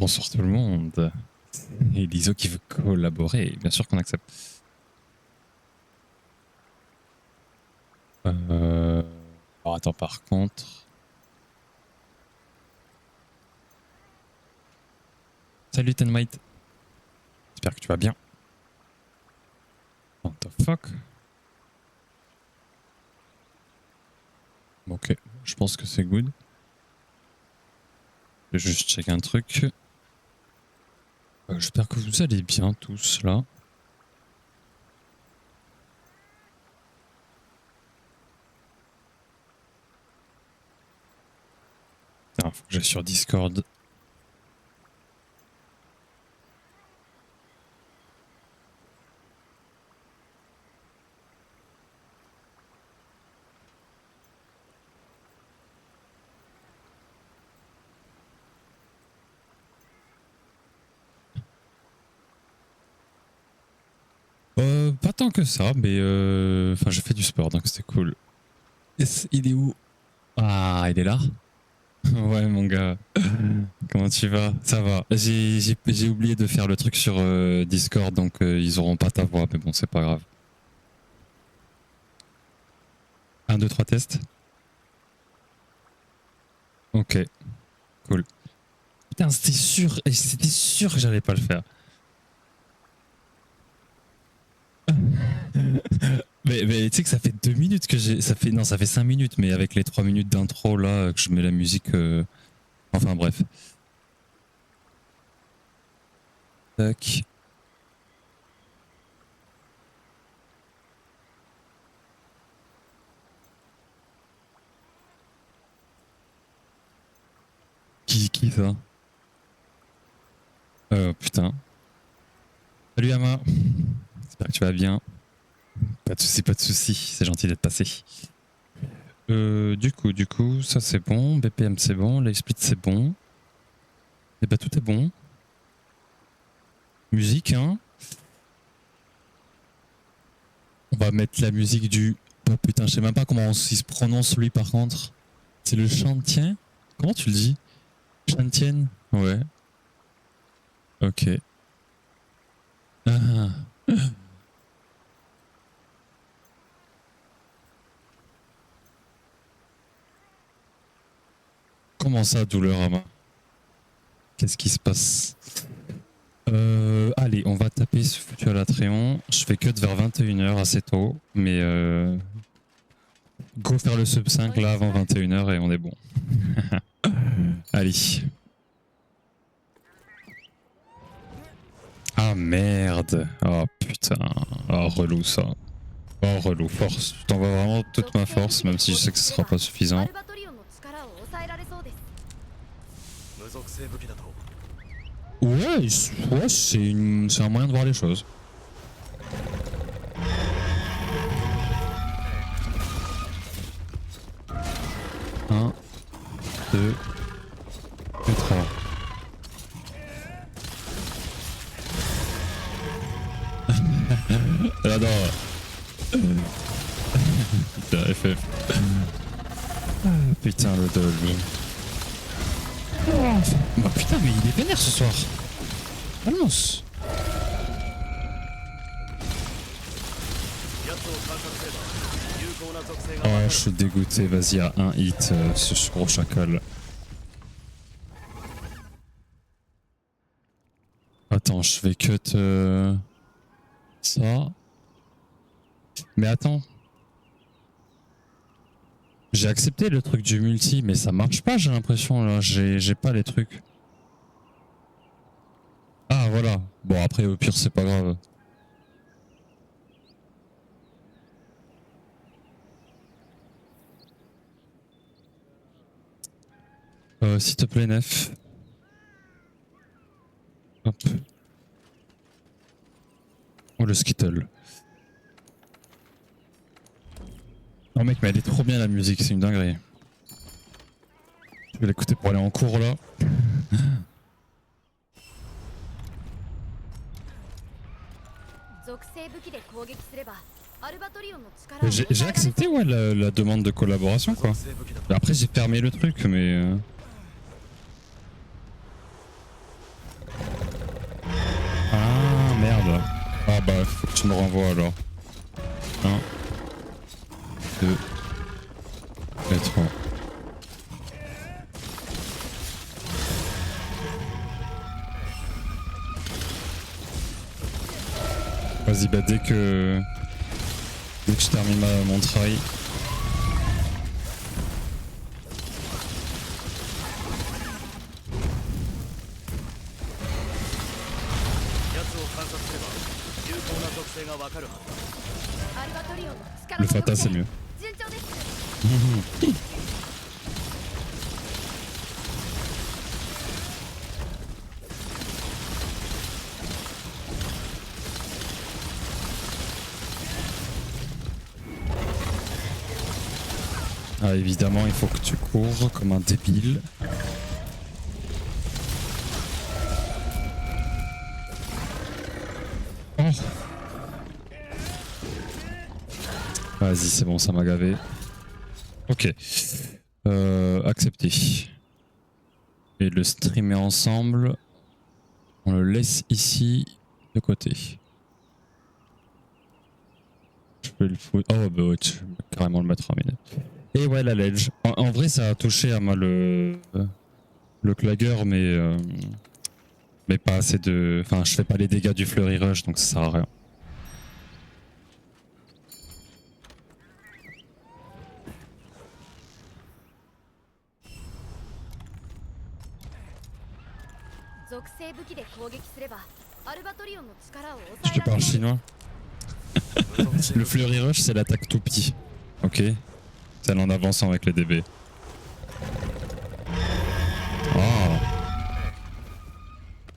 Bonsoir tout le monde. Et l'ISO qui veut collaborer, bien sûr qu'on accepte. Alors attends, par contre... Salut Tenmite. J'espère que tu vas bien. What the fuck? Ok, je pense que c'est good. Je vais juste checker un truc. J'espère que vous allez bien tous là. Ah, faut que j'aille sur Discord. Pas tant que ça, mais enfin j'ai fait du sport donc c'était cool. Il est où? Ah, il est là? Ouais mon gars, comment tu vas? Ça va. J'ai oublié de faire le truc sur Discord donc ils auront pas ta voix mais bon c'est pas grave. 1, 2, 3 tests. Ok, cool. Putain c'était sûr que j'allais pas le faire. Mais tu sais que ça fait 2 minutes que j'ai... Ça fait 5 minutes mais avec les 3 minutes d'intro là que je mets la musique... Enfin bref. Tac. Qui ça? Putain. Salut Ama. J'espère que tu vas bien. Pas de soucis, c'est gentil d'être passé. Du coup, ça c'est bon, BPM c'est bon, l'explit c'est bon. Et bah tout est bon. Musique, hein. On va mettre la musique du... Oh putain, je sais même pas comment il se prononce lui par contre. C'est le chantien? Comment tu le dis? Chantienne? Ouais. Ok. Ah. Comment ça, douleur à main? Qu'est-ce qui se passe? Allez, on va taper ce foutu à l'Atréon. Je fais cut vers 21h assez tôt, mais go faire le sub 5 là avant 21h et on est bon. Allez. Ah merde. Oh putain. Oh relou ça. Oh relou, force. Je t'envoie vraiment toute ma force, même si je sais que ce sera pas suffisant. Ouais, c'est un moyen de voir les choses. Un, deux, et trois. J'adore. Putain, FF. Putain, le Dolby. Bah putain, mais il est vénère ce soir. Annonce. Oh, je suis dégoûté. Vas-y, à un hit, ce gros chacal. Attends, je vais cut ça. Mais attends. J'ai accepté le truc du multi, mais ça marche pas, j'ai l'impression là. J'ai pas les trucs. Ah voilà. Bon après au pire c'est pas grave. S'il te plaît Nef. Hop. Oh le skittle. Oh mec mais elle est trop bien la musique, c'est une dinguerie. Je vais l'écouter pour aller en cours là. J'ai accepté ouais la demande de collaboration quoi. Après j'ai fermé le truc mais... faut que tu me renvoies alors. 1, 2 et 3. Vas-y, bah dès que je termine mon travail. Le Fata c'est mieux. Ah, évidemment, il faut que tu cours comme un débile. Oh. Vas-y, c'est bon, ça m'a gavé. Ok. Accepté. Et le streamer ensemble. On le laisse ici, de côté. Je peux le foutre. Oh, bah ouais, je vais carrément le mettre en minute. Et ouais, la ledge. En vrai, ça a touché à moi le clagger, mais pas assez de. Enfin, je fais pas les dégâts du Flurry Rush, donc ça sert à rien. Tu parles chinois? Le Flurry Rush, c'est l'attaque toupie. Ok. Celle en avançant avec les DB. Oh.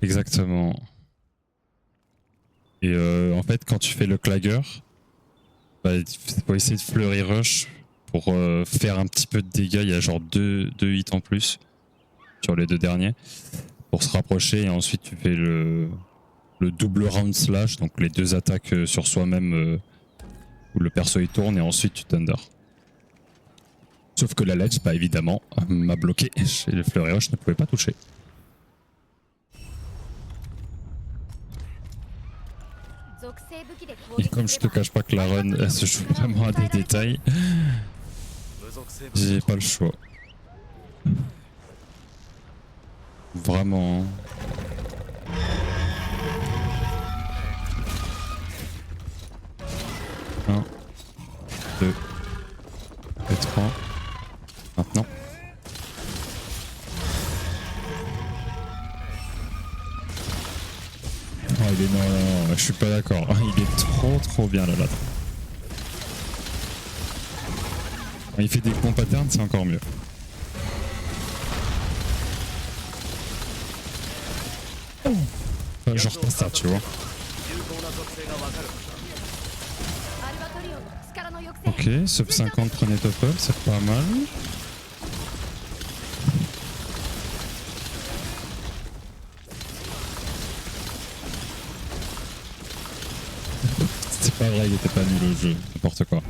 Exactement. Et en fait, quand tu fais le clagger, bah, il faut essayer de Flurry Rush pour faire un petit peu de dégâts. Il y a genre 2 hits en plus sur les 2 derniers. Pour se rapprocher et ensuite tu fais le double round slash, donc les 2 attaques sur soi-même où le perso il tourne et ensuite tu thunder. Sauf que la ledge, bah évidemment, m'a bloqué et le Flurry Rush ne pouvait pas toucher. Et comme je te cache pas que la run elle se joue vraiment à des détails, j'ai pas le choix. Vraiment. 1, 2 et 3. Maintenant. Oh, il est non, je suis pas d'accord. Il est trop bien là. Quand il fait des bons patterns, c'est encore mieux. Enfin, genre pas ça, tu vois. Ok, sub 50 prenez topple, c'est pas mal. C'est pas vrai, il était pas nul au jeu, n'importe quoi.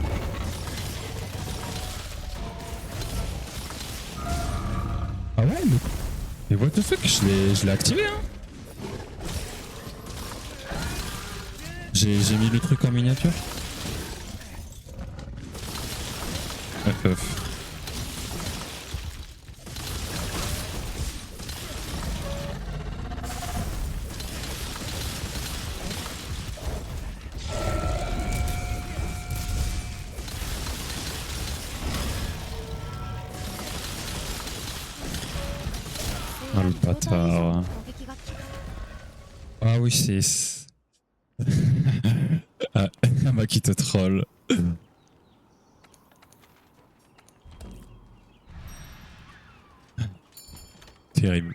Ah ouais, mais what the fuck, je l'ai activé hein. J'ai mis le truc en miniature. FF. Ah le bâtard. Ah oui c'est... ah, Maki te troll. Terrible.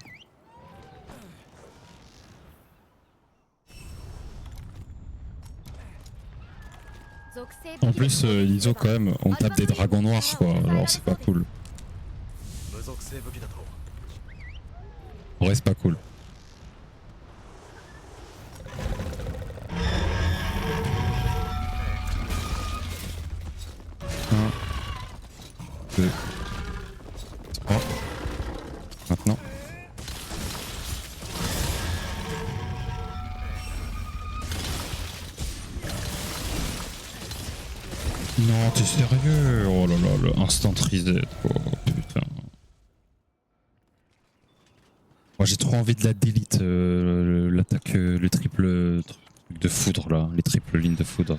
En plus, l'ISO quand même, on tape des dragons noirs quoi, alors c'est pas cool. En vrai, c'est pas cool. Un, 2, 3. Maintenant. Non, t'es sérieux? Oh là là, le instant reset. Oh putain. Moi j'ai trop envie de la delete, l'attaque, le triple truc de foudre là, les triples lignes de foudre.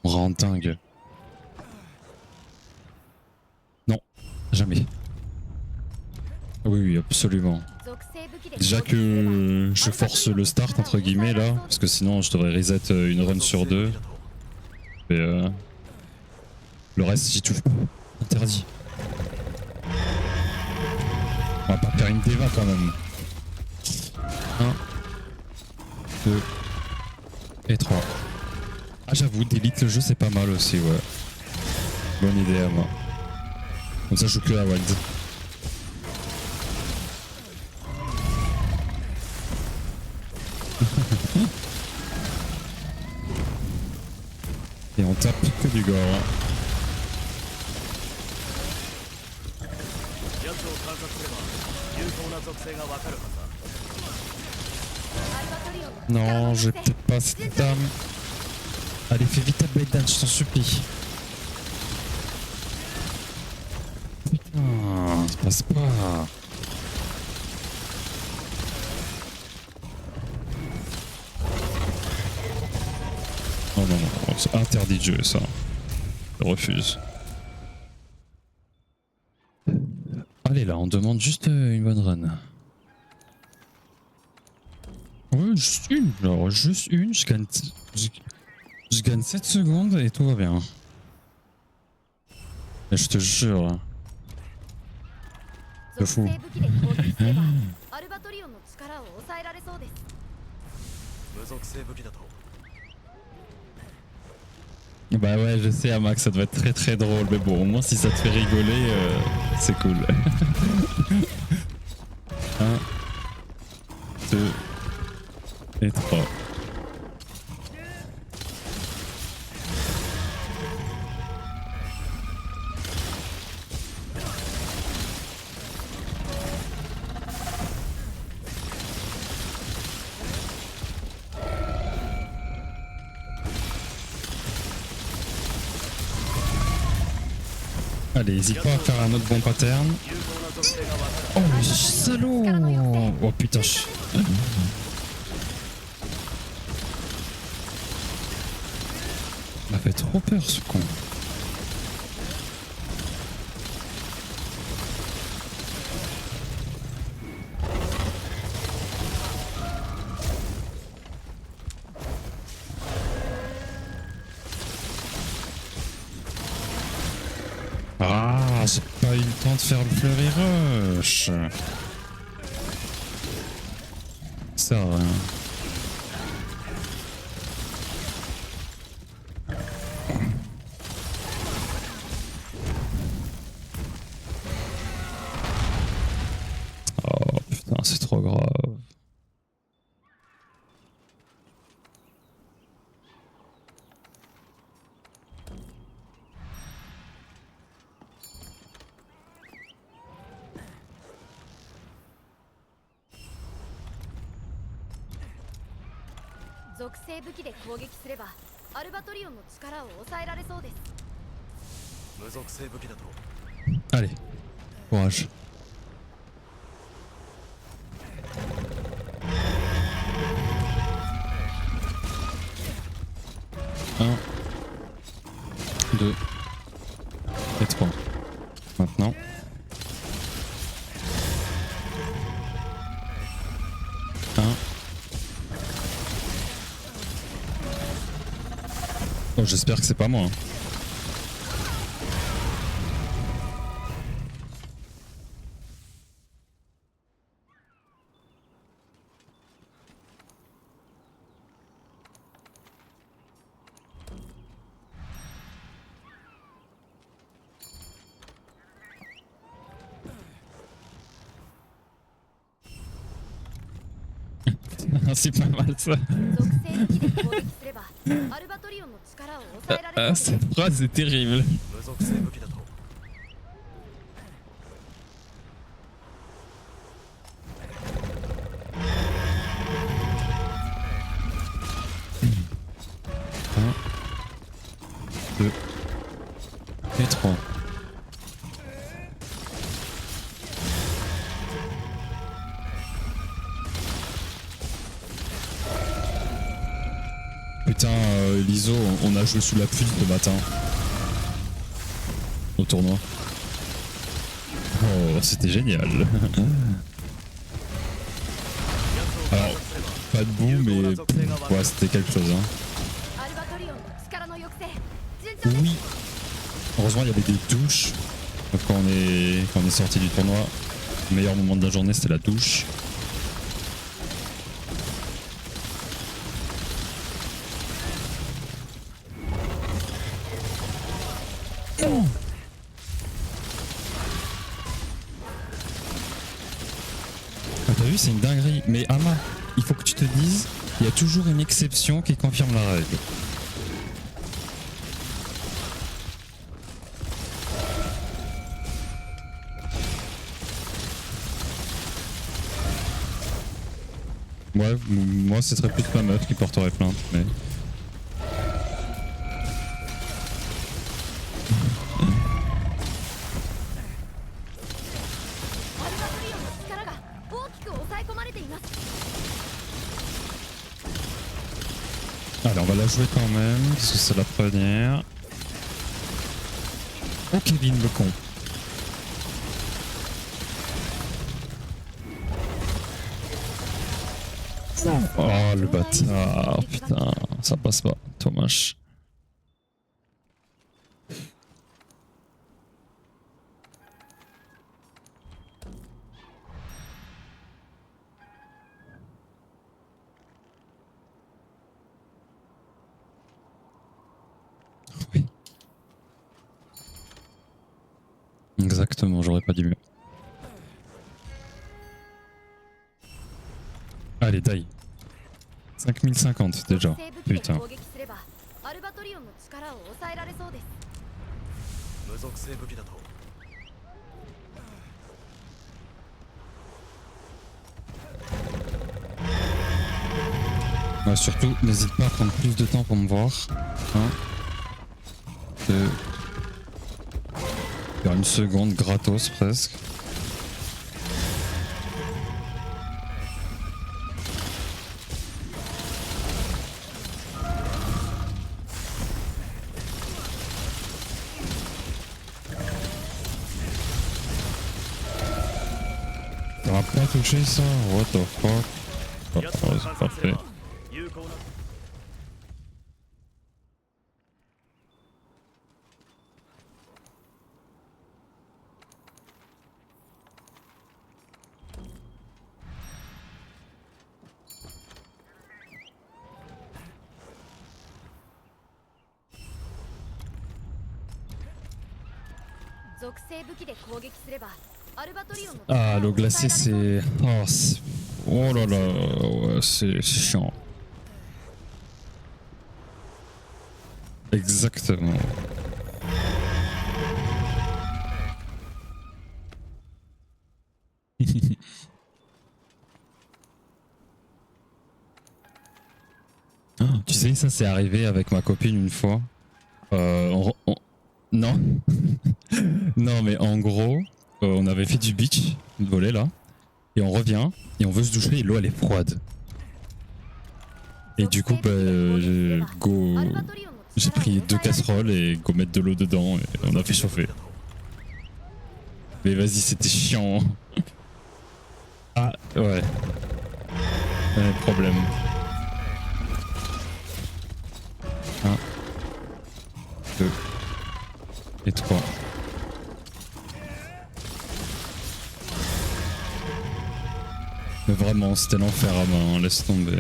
On rend dingue. Non, jamais. Oui, oui, absolument. Déjà que je force le start entre guillemets là, parce que sinon je devrais reset une run sur deux. Mais le reste j'y touche pas. Interdit. On va pas faire une déva quand même. 1, 2 et 3. Ah j'avoue, delete le jeu c'est pas mal aussi, ouais. Bonne idée à moi. Comme ça je joue que à Wild. Et on tape que du gore. Non, j'ai peut-être pas cette dame. Allez, fais vite ta blade dance, je t'en supplie. Putain, ça passe pas. Non, non, non, c'est interdit de jouer ça. Je refuse. Allez là, on demande juste une bonne run. Ouais, juste une. Alors, juste une, je gagne 7 secondes et tout va bien. Et je te jure. C'est fou. Bah ouais, je sais, Amax, ça doit être très très drôle, mais bon, au moins si ça te fait rigoler, c'est cool. 1, 2 et 3. Allez, n'hésite pas à faire un autre bon pattern. Oh, salaud! Oh putain, il m'a fait trop peur ce con. Ah, j'ai pas eu le temps de faire le flurry rush. Ça, rien. Oh putain, c'est trop grave. Allez, courage. Un, 2 et 3. Maintenant. Oh, j'espère que c'est pas moi. Hein. C'est pas mal ça. Cette phrase est terrible. 2 et 3. Putain, l'ISO, on a joué sous la pluie ce matin. Au tournoi. Oh, c'était génial. Alors, pas de boue, mais ouais, c'était quelque chose. Hein. Oui. Heureusement, il y avait des douches. Donc, quand on est sorti du tournoi, le meilleur moment de la journée, c'était la douche. Ah, t'as vu, c'est une dinguerie. Mais Ama, il faut que tu te dises, il y a toujours une exception qui confirme la règle. Ouais, moi ce serait plus ma meuf qui porterait plainte, mais... Allez, on va la jouer quand même, parce que c'est la première. Oh Kevin le con. Oh le bâtard, putain, ça passe pas, dommage. Oui. Exactement, j'aurais pas dit mieux. Allez, die. 5050 déjà, putain. Ouais, surtout, n'hésite pas à prendre plus de temps pour me voir. Hein. Faire une seconde gratos presque. T'auras pas touché ça? What the fuck? Oh, c'est parfait. Ah, l'eau glacée c'est... Oh là là, ouais, c'est chiant. Exactement. Oh, tu sais, ça c'est arrivé avec ma copine une fois. Non. Non, mais en gros, on avait fait du beach, de volley là, et on revient, et on veut se doucher, et l'eau elle est froide. Et du coup, bah, j'ai pris 2 casseroles et go mettre de l'eau dedans, et on a fait chauffer. Mais vas-y, c'était chiant. Ah, ouais. Problème. 1, 2 et 3. Mais vraiment, c'était l'enfer à main, laisse tomber.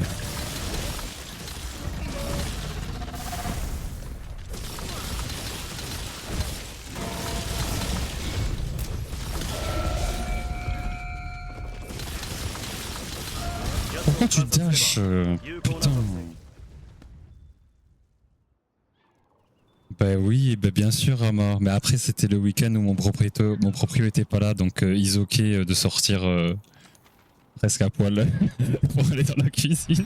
Pourquoi tu dashes putain. Bah oui, bah bien sûr Rama. Mais après c'était le week-end où mon proprio était pas là, donc ils ok de sortir presque à poil pour aller dans la cuisine.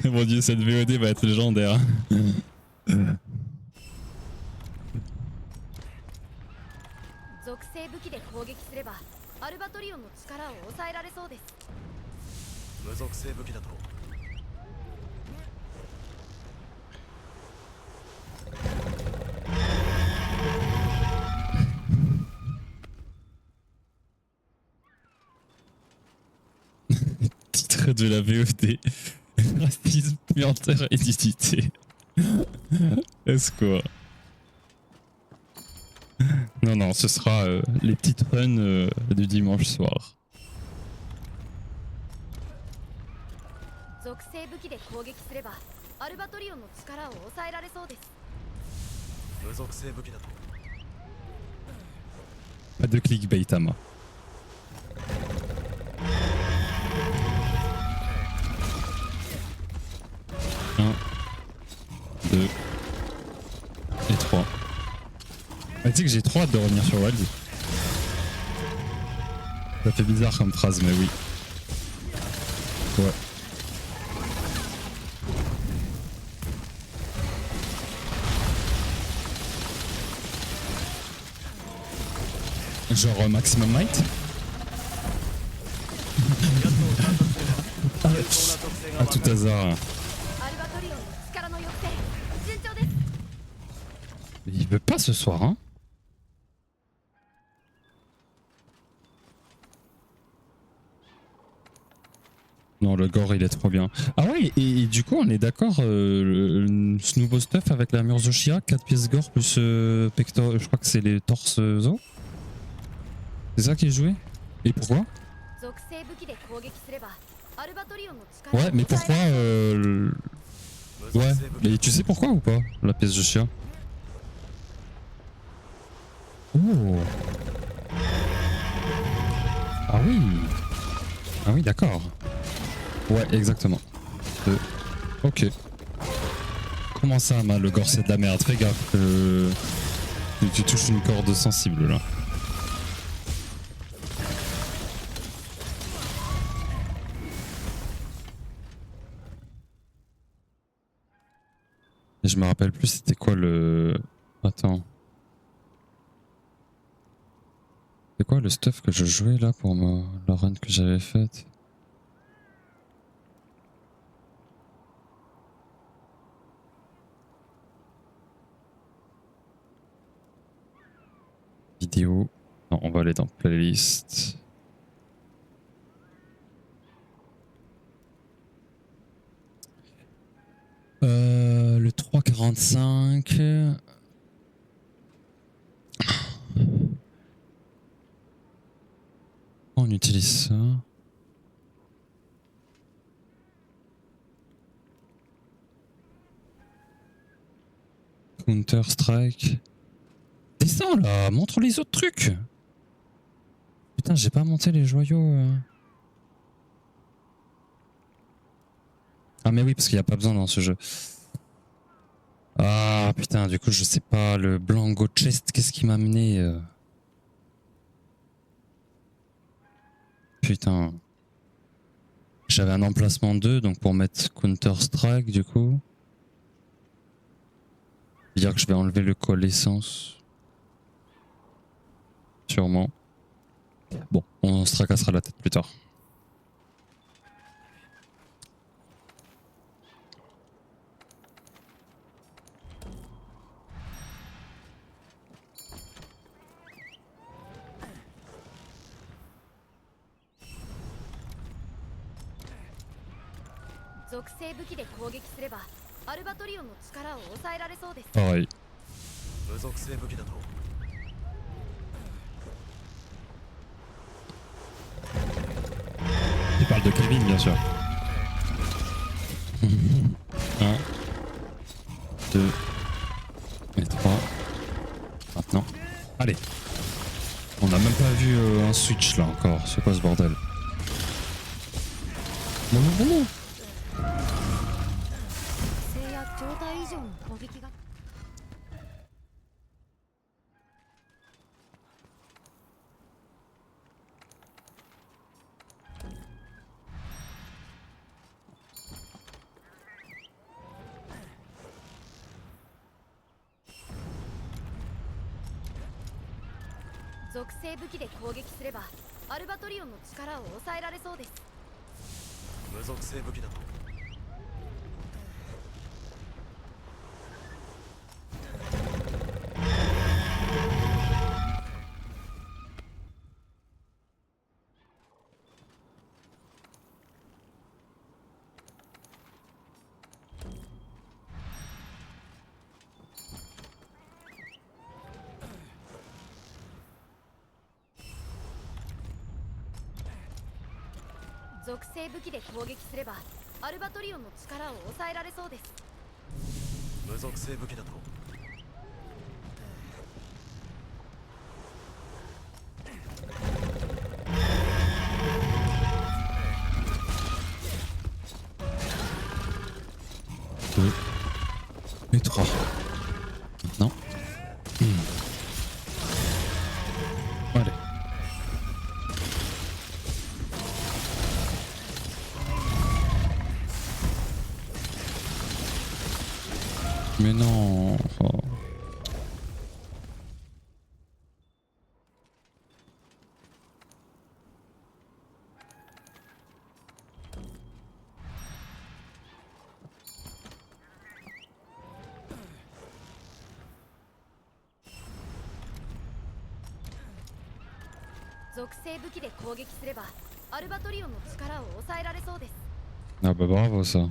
Mon dieu, cette VOD va être légendaire. 攻撃すればアルバトリオンの力を抑えられそうです。無属性武器だと。Titre de la VOD. Racisme, puanteur et nudité. Est-ce quoi? Non, non, ce sera les petites runs du dimanche soir. 属性武器で攻撃すればアルバトリオンの力を抑えられそうです。無属性武器だと。 Pas de clickbait à moi. Un, deux et trois. Tu sais que j'ai trop hâte de revenir sur Wild. Ça fait bizarre comme phrase, mais oui. Ouais. Genre maximum might. À tout hasard. アルバトリオンの力の抑制順調です。 Il veut pas ce soir, hein. Non, le gore il est trop bien. Ah ouais, et du coup on est d'accord, ce nouveau stuff avec la Murzoshia, 4 pièces gore plus pector, je crois que c'est les torses os. C'est ça qui est joué? Et pourquoi? 属性武器で攻撃すればアルバトリオンの力を Ouais, mais 抑え pourquoi られそう。 無属 Ouais, 性武器 mais tu sais pourquoi ou pas? La pièce de chien. Oh. Ah oui. Ah oui, d'accord. Ouais, exactement. Ok. Comment ça, man, le gore c'est de la merde? Fais gaffe. Tu touches une corde sensible là. Et je me rappelle plus c'était quoi le... Attends. C'est quoi le stuff que je jouais là pour la run que j'avais faite? Vidéo. Non, on va aller dans playlist. Le 3,45. On utilise ça. Counter Strike. Descends là, montre les autres trucs. Putain, j'ai pas monté les joyaux. Ah mais oui, parce qu'il n'y a pas besoin dans ce jeu. Ah putain, du coup je sais pas, le Blanco Chest, qu'est-ce qui m'a amené Putain. J'avais un emplacement 2, donc pour mettre Counter Strike du coup. Dire que je vais enlever le col essence. Sûrement. Bon, on se tracassera la tête plus tard. Pareil. 無属性武器だと。 Il parle de Kevin, bien sûr. 1, 2 et 3. Maintenant. Allez. On n'a même pas vu un switch là encore. C'est quoi ce bordel? Non, non, non, non. 性や状態以上の攻撃が 属属性武器で攻撃すればアルバトリオンの力を抑えられそうです。無属性武器だと。属性武器で攻撃すればアルバトリオンの力を抑えられそうです。無属性武器だと。2 et 3. Non. Allez. Mais non. Oh. Ah bah bravo ça.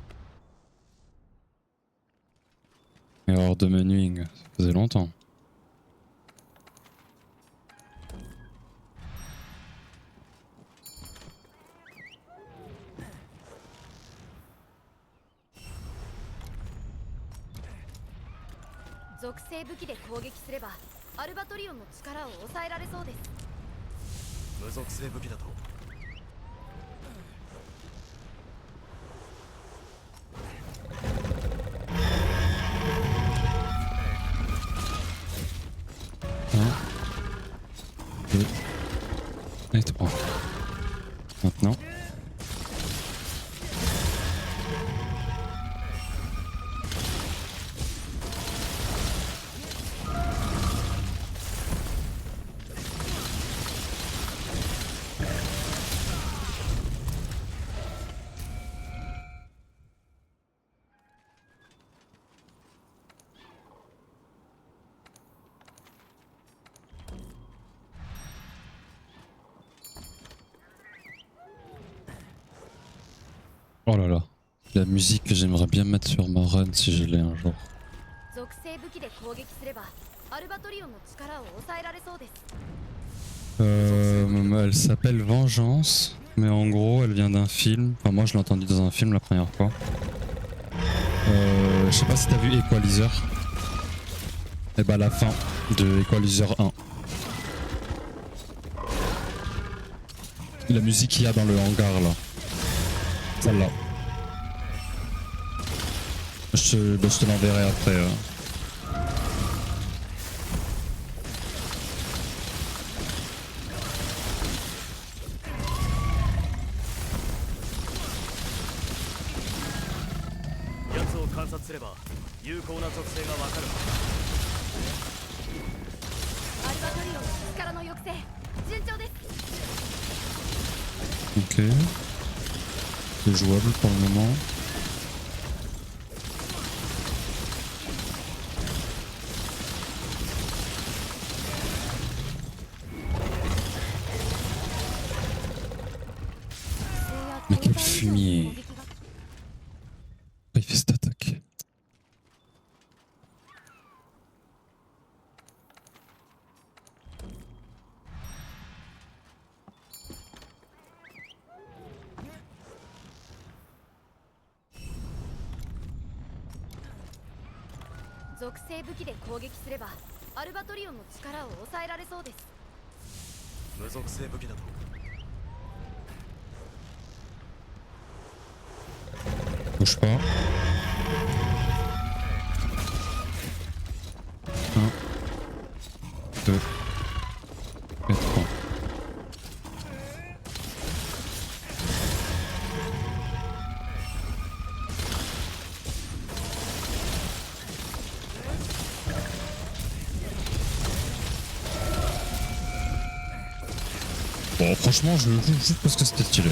Erreur de menuing, ça faisait longtemps. Et 3. Maintenant. Oh là là, la musique que j'aimerais bien mettre sur ma run si je l'ai un jour. Elle s'appelle Vengeance, mais en gros elle vient d'un film. Enfin moi je l'ai entendue dans un film la première fois. Je sais pas si t'as vu Equalizer. Et bah la fin de Equalizer 1. La musique qu'il y a dans le hangar là. Celle-là. Je te l'enverrai après. Ok. C'est jouable pour le moment. Mais quel fumier! Il fait cette attaque. Bouge pas. 1, 2 et 3. Bon, franchement, je le joue juste parce que c'était stylé.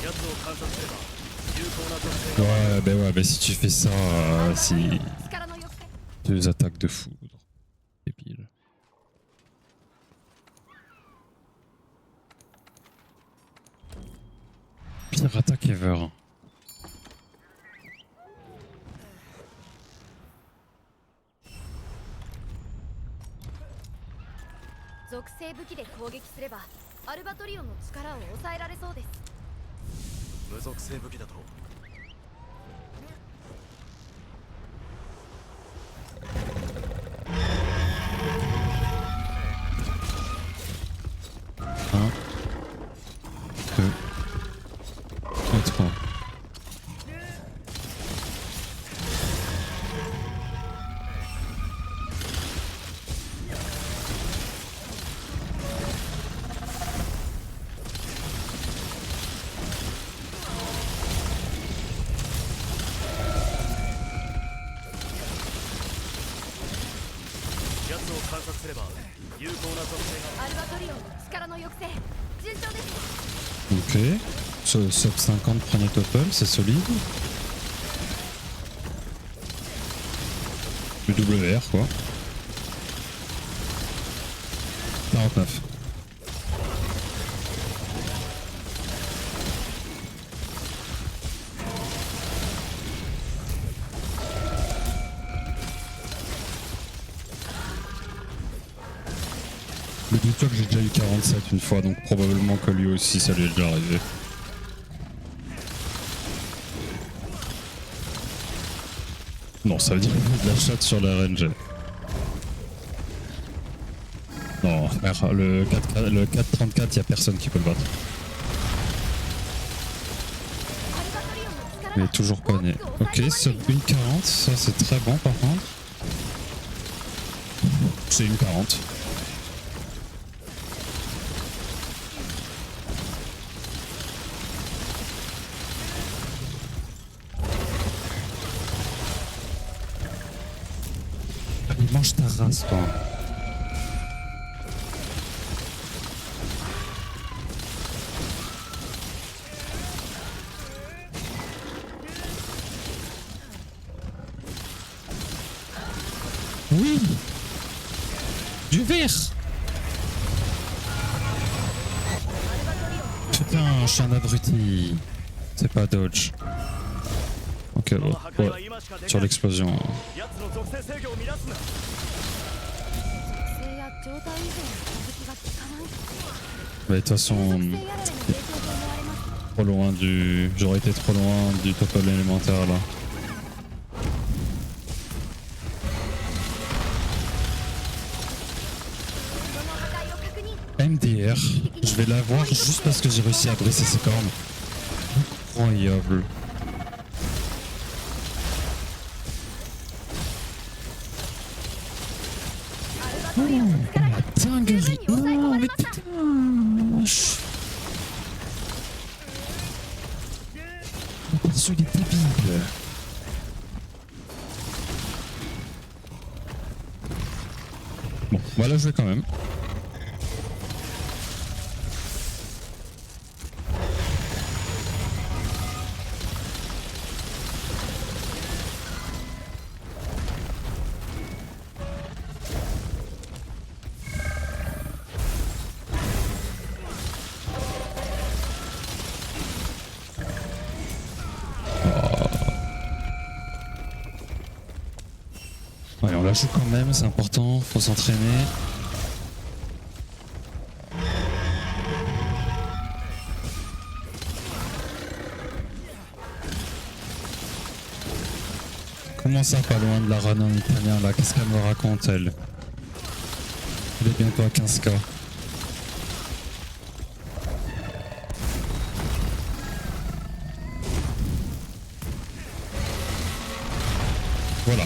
奴を観察すれば有効な属性が Ouais, bah si tu fais ça, c'est 力の抑制 2 attaques de foudre. Débile. Pire attaque ever. 属性武器で攻撃すればアルバトリオンの力を抑えられそうです。無属性武器だと 1, 2, et 3. Yatsuを観察すれば有効な属性がアルバトリオンの力の抑制順調です。 Ok. Sub 50 premier total, c'est solide. Le WR quoi. 49. Mais dis-toi que j'ai déjà eu 47 une fois, donc probablement que lui aussi ça lui est déjà arrivé. Non, ça veut dire qu'il y a de la chatte sur la RNG. Non, merde, le 434, il y a personne qui peut le battre. アルバトリオンの力 Il が est toujours pas né. Ok, sub 1,40, ça c'est très bon par contre. C'est 1,40. Il mange ta race, toi. Oui. Du verre. Putain, chien d'abruti. C'est pas dodge. Ok, この bon. 破壊は Ouais, 今しかでき sur ない l'explosion. 奴の属性制御を乱すな 属性や状態以前の攻撃が効かない。 Mais de toute façon, 属性やられの影響と思われます。 trop loin du. J'aurais été trop loin du total élémentaire là. その破壊を確認。 MDR, je vais l'avoir juste parce que j'ai réussi à briser ses cornes. Incroyable. La dinguerie. Oh, mais putain. Le perso il est débile. Bon, on va la jouer quand même. Allez, on la joue quand même, c'est important, faut s'entraîner. Comment ça, pas loin de la run en italien là? Qu'est-ce qu'elle me raconte elle? Elle est bientôt à 15k.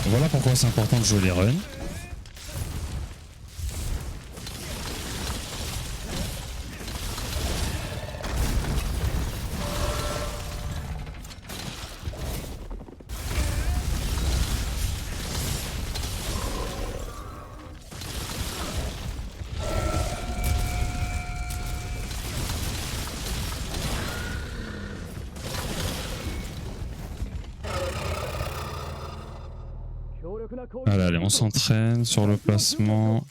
Voilà pourquoi c'est important de jouer les runs. Allez, allez, on s'entraîne sur le placement.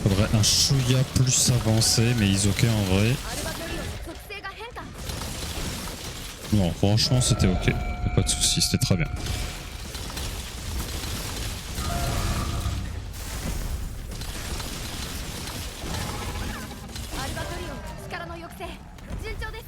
Faudrait un chouïa plus avancé, mais Isoke en vrai. アルバトリオンの属性が変化。 Non, franchement, c'était ok. Y'a pas de soucis, c'était très bien. アルバトリオンの力の抑制順調です。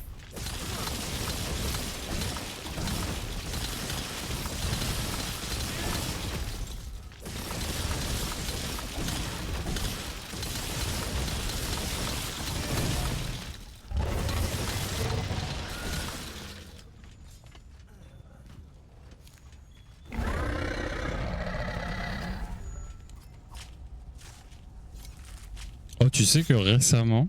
Oh, tu sais que récemment,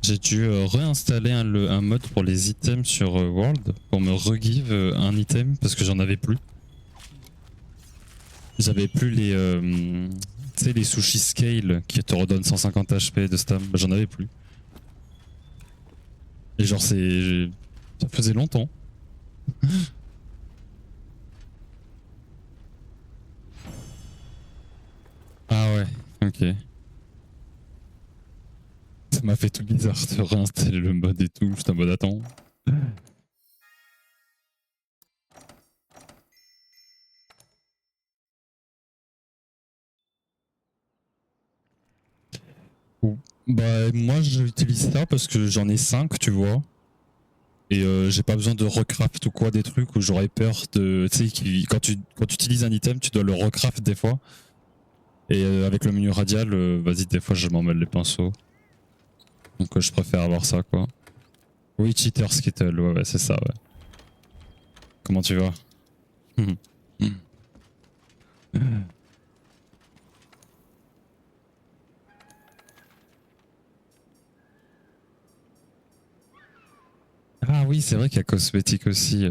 j'ai dû réinstaller un mode pour les items sur World pour me regive un item parce que j'en avais plus. J'avais plus les, tu sais, les sushi scale qui te redonnent 150 HP de stam. Bah, j'en avais plus. Et genre, ça faisait longtemps. Ah ouais, ok. Ça m'a fait tout bizarre de réinstaller le mode et tout, juste en mode attends. Bah moi j'utilise ça parce que j'en ai 5 tu vois. Et j'ai pas besoin de recraft ou quoi des trucs où j'aurais peur de... Tu sais, quand tu utilises un item tu dois le recraft des fois. Et avec le menu radial, vas-y des fois je m'en mêle les pinceaux. Donc je préfère avoir ça quoi. Oui, cheater skittle, ouais, c'est ça, ouais. Comment tu vas? Ah oui, c'est vrai qu'il y a cosmétique aussi.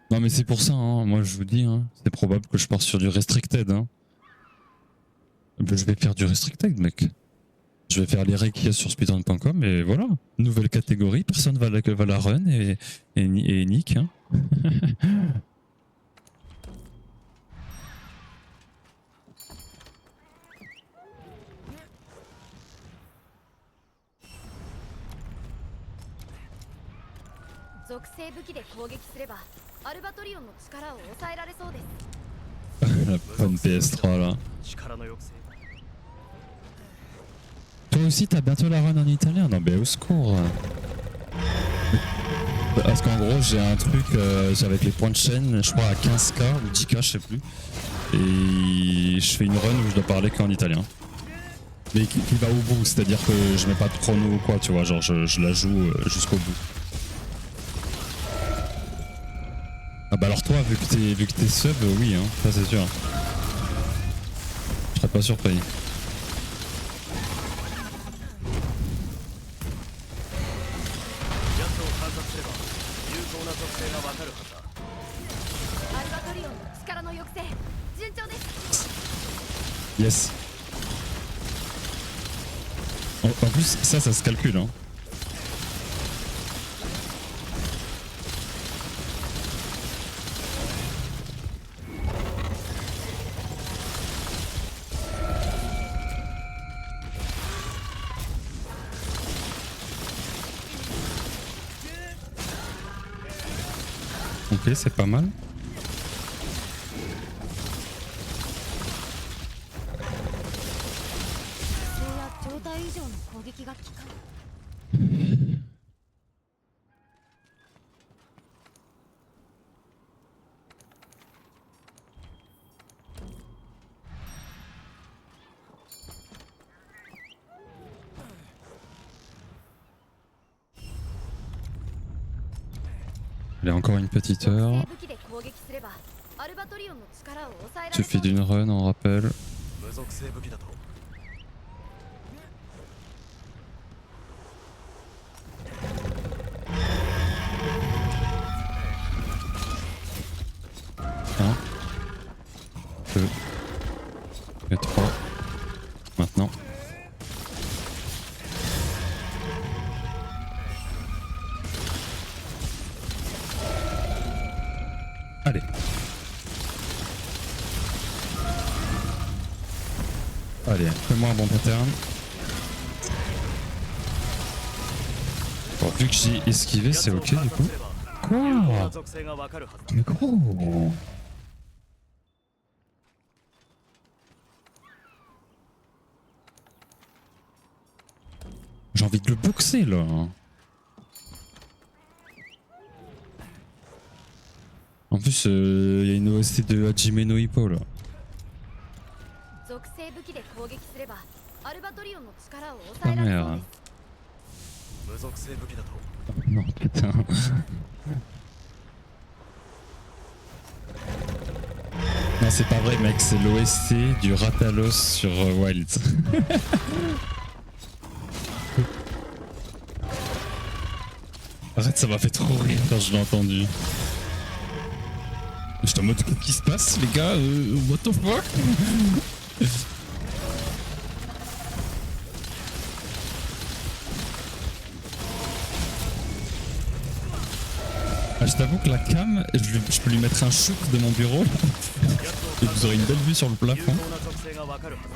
Non mais c'est pour ça, hein. Moi je vous dis, hein, c'est probable que je parte sur du restricted. Hein. Ben, je vais faire du restricted mec. Je vais faire les règles qu'il y a sur speedrun.com et voilà. Nouvelle catégorie, personne va la run et nick. Hein. 属性武器で攻撃すればアルバトリオンの力を抑えられそうです。 La bonne PS3 là. 力の抑制 Toi aussi t'as bientôt la run en italien? Non mais au secours. Parce qu'en gros j'ai un truc avec les points de chaîne, je crois à 15k ou 10k je sais plus. Et je fais une run où je dois parler qu'en italien. Mais qui va au bout, c'est-à-dire que je mets pas de chrono ou quoi, tu vois, genre je la joue jusqu'au bout. Ah bah alors toi, vu que t'es sub, oui, hein, ça c'est sûr. Je serais pas surpris. Yes. En plus, ça se calcule, hein. Ok, c'est pas mal. Allez, encore une petite heure. Suffit d'une run, on rappelle. Un, deux, et trois. Maintenant. Allez, fais-moi un bon pattern. Bon, vu que j'ai esquivé, c'est ok du coup. 有効な Quoi? 属性がわかるはず Mais gros! J'ai envie de le boxer là. En plus, il y a une OST de Hajime no Ippo là. 属性武器で攻撃すればアルバトリオンの力を Ah 抑えられそう merde. です 無属性武器だと Non, putain. Non, c'est pas vrai, mec, c'est l'OST du Ratalos sur Wilds. Arrête, ça m'a fait trop rire quand je l'ai entendu. J'étais en mode, qu'est-ce qui se passe, les gars? What the fuck? Ah, je t'avoue que la cam, je peux lui mettre un chouk de mon bureau et vous aurez une belle vue sur le 有 plafond. 効な属性がわかるはず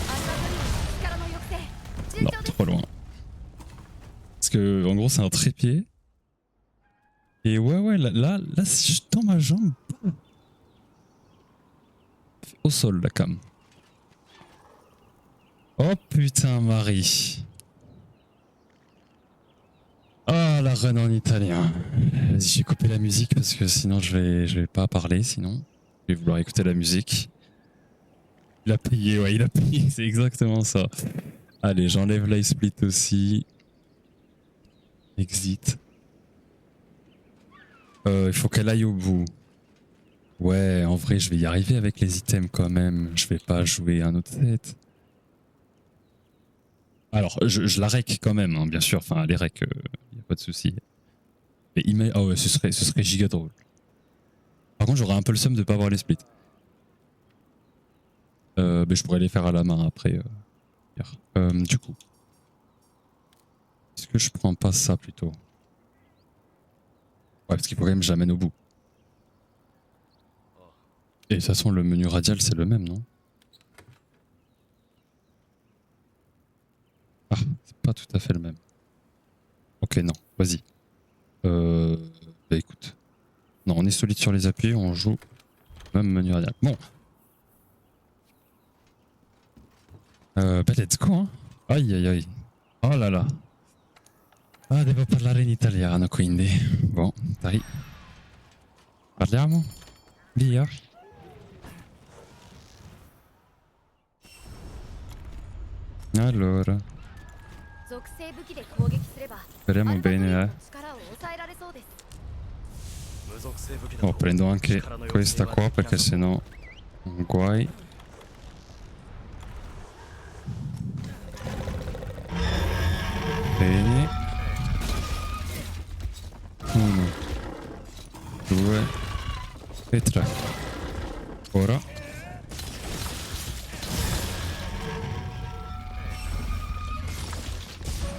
アルバトリオンの力の抑制順 Non, 調です trop loin. Parce que, en gros, c'est un trépied. Et ouais, là, si je tends ma jambe. Au sol, la cam. Oh putain, Marie. Oh, la run en italien. Vas-y, j'ai coupé la musique parce que sinon je vais pas parler sinon. Je vais vouloir écouter la musique. Il a payé, ouais, il a payé, c'est exactement ça. Allez, j'enlève l'ice split aussi. Exit. Il faut qu'elle aille au bout. Ouais, en vrai, je vais y arriver avec les items quand même. Je vais pas jouer un autre set. Alors, je la rec quand même, hein, bien sûr. Enfin, les rec, y a pas de souci. Mais ah ouais, ce serait giga drôle. Par contre, j'aurais un peu le seum de pas avoir les splits. Mais je pourrais les faire à la main après. Du coup, est-ce que je prends pas ça plutôt? Ouais, parce qu'il faut quand même que j'amène au bout. Et de toute façon, le menu radial, c'est le même, non? Ah, c'est pas tout à fait le même. Ok, non, vas-y. Bah écoute. Non, on est solide sur les appuis, on joue même menu radial. Bon. Bah let's go, hein. Aïe aïe aïe. Oh là là. Ah, devo parlare in italiano, quindi. Bon, dai. Parliamo? Via. Allora. 属性武器で攻撃すれば Speriamo アルバトリオン bene, の eh. 力を抑えられそうです 無属性武器だ Oh, と prendo anche questa qua perché sennò guai. Bene. 1, 2 e 3. Ora.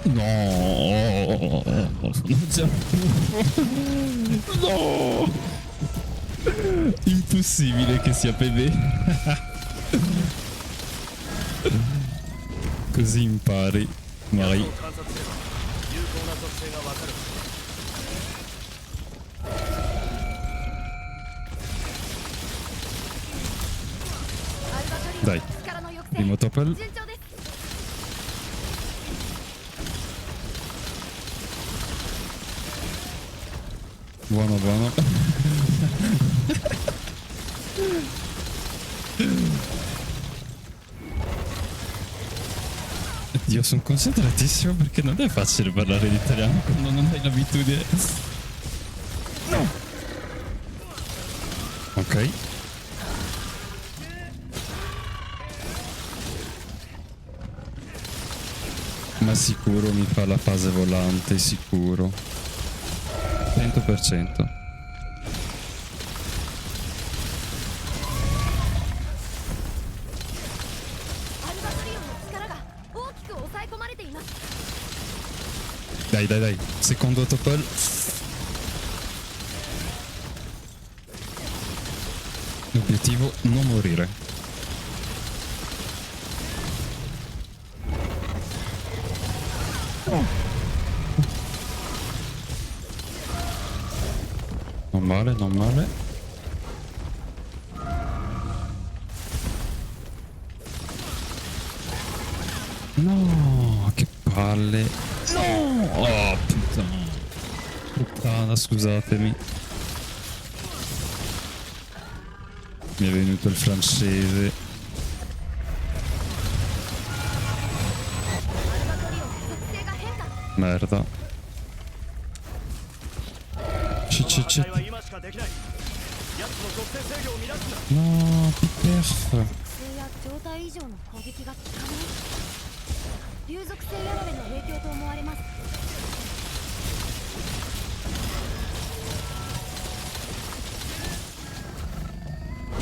No, non c'è più. No, impossibile che sia PV. Così impari, Marie. 観察すれば有効な属性がわかるはアルバトリオンの力の抑制 Primo topple. 順調です Buono, buono. Dio, sono concentratissimo perché non è facile parlare l'italiano quando non hai l'abitudine. No. Ok. Ma sicuro mi fa la fase volante, sicuro. 100%. Dai, dai, dai. Secondo topple. L'obiettivo non morire. Non male, non male. No, che palle. No! Oh, puttana. Puttana, scusatemi. Mi è venuto il francese. アルバトリオの属性が変化 Merda. この破 Cicci. 壊は今しかできない奴の属性制御を乱すな No, Piperf. 属性や状態以上の攻撃が効かない竜属性やられの影響と思われます